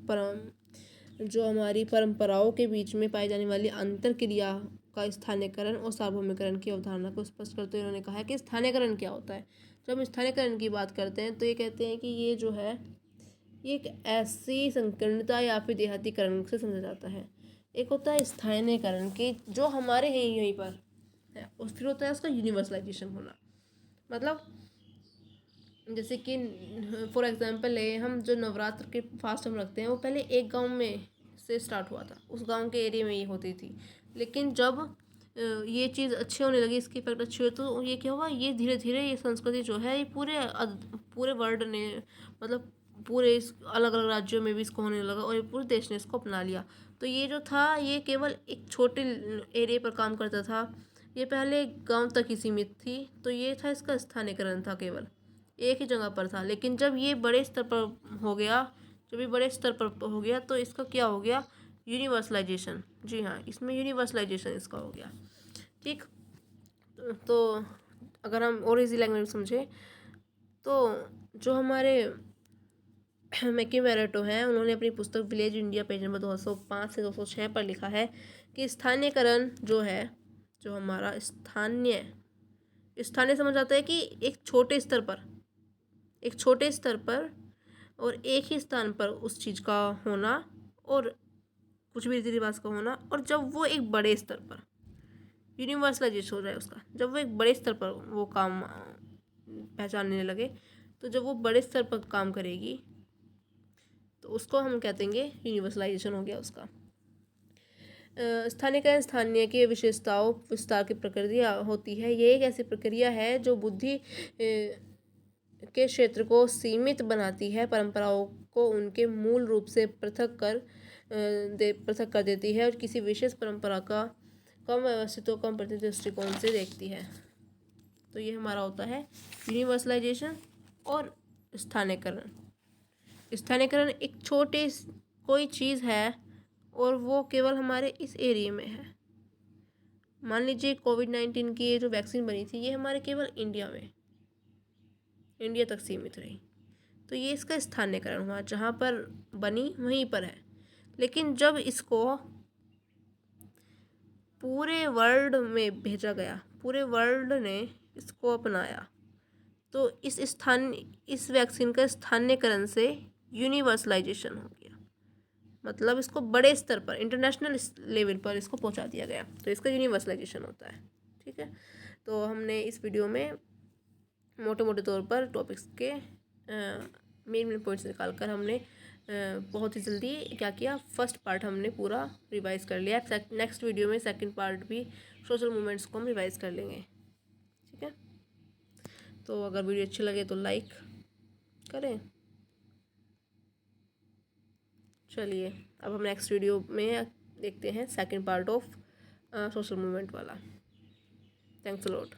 जो हमारी परंपराओं के बीच में पाई जाने वाली अंतर क्रिया का स्थानीयकरण और सार्वभौमिकरण की अवधारणा को स्पष्ट करते हुए उन्होंने कहा है कि स्थानीयकरण क्या होता है। जब हम स्थानीयकरण की बात करते हैं तो ये कहते हैं कि ये जो है ये एक ऐसी संकीर्णता या फिर देहातीकरण से समझा जाता है। एक होता है स्थानीयकरण कि जो हमारे हैं यहीं पर है, और फिर होता है उसका यूनिवर्सलाइजेशन होना। मतलब जैसे कि फॉर एग्जांपल है, हम जो नवरात्र के फास्ट हम रखते हैं वो पहले एक गांव में से स्टार्ट हुआ था, उस गांव के एरिया में ये होती थी। लेकिन जब ये चीज़ अच्छी होने लगी, इसकी इफेक्ट अच्छी हुई, तो ये क्या हुआ, ये धीरे धीरे ये संस्कृति जो है ये पूरे वर्ल्ड ने, मतलब पूरे इस अलग अलग राज्यों में भी इसको होने लगा और ये पूरे देश ने इसको अपना लिया। तो ये जो था ये केवल एक छोटे एरिया पर काम करता था, ये पहले गांव तक ही सीमित थी, तो ये था इसका स्थानीयकरण था, केवल एक ही जगह पर था। लेकिन जब ये बड़े स्तर पर हो गया, तो इसका क्या हो गया, यूनिवर्सलाइजेशन। जी हाँ, इसमें यूनिवर्सलाइजेशन इसका हो गया। ठीक, तो अगर हम और इजी लैंग्वेज में समझे तो जो हमारे मैकी मैरेटो हैं, उन्होंने अपनी पुस्तक विलेज इंडिया पेज नंबर 205 से 206 पर लिखा है कि स्थानीयकरण जो है, जो हमारा स्थानीय समझ आता है कि एक छोटे स्तर पर और एक ही स्थान पर उस चीज़ का होना और कुछ भी रीति रिवाज का होना, और जब वो एक बड़े स्तर पर यूनिवर्सलाइजेशन हो जाए उसका, जब वो एक बड़े स्तर पर वो काम पहचानने लगे, तो जब वो बड़े स्तर पर काम करेगी तो उसको हम कहते हैं यूनिवर्सलाइजेशन हो गया उसका। स्थानीयकरण स्थानीय की विशेषताओं विस्तार की प्रक्रिया होती है। ये एक ऐसी प्रक्रिया है जो बुद्धि के क्षेत्र को सीमित बनाती है, परंपराओं को उनके मूल रूप से पृथक कर देती है और किसी विशेष परंपरा का कम व्यवस्थित और कम प्रतिनिधि दृष्टिकोण से देखती है। तो ये हमारा होता है यूनिवर्सलाइजेशन और स्थानीयकरण एक छोटे कोई चीज़ है और वो केवल हमारे इस एरिया में है। मान लीजिए कोविड-19 की ये जो वैक्सीन बनी थी, ये हमारे केवल इंडिया तक सीमित रही, तो ये इसका स्थानीयकरण हुआ, जहाँ पर बनी वहीं पर है। लेकिन जब इसको पूरे वर्ल्ड में भेजा गया, पूरे वर्ल्ड ने इसको अपनाया, तो इस वैक्सीन का स्थानीयकरण से यूनिवर्सलाइजेशन हो गया। मतलब इसको बड़े स्तर पर इंटरनेशनल लेवल पर इसको पहुंचा दिया गया, तो इसका यूनिवर्सलाइजेशन होता है। ठीक है, तो हमने इस वीडियो में मोटे मोटे तौर पर टॉपिक्स के मेन पॉइंट्स निकाल कर हमने बहुत ही जल्दी क्या किया, फर्स्ट पार्ट हमने पूरा रिवाइज़ कर लिया। नेक्स्ट वीडियो में सेकंड पार्ट भी सोशल मूवमेंट्स को हम रिवाइज़ कर लेंगे। ठीक है, तो अगर वीडियो अच्छी लगे तो लाइक करें। चलिए, अब हम नेक्स्ट वीडियो में देखते हैं second part of social movement वाला। Thanks a lot.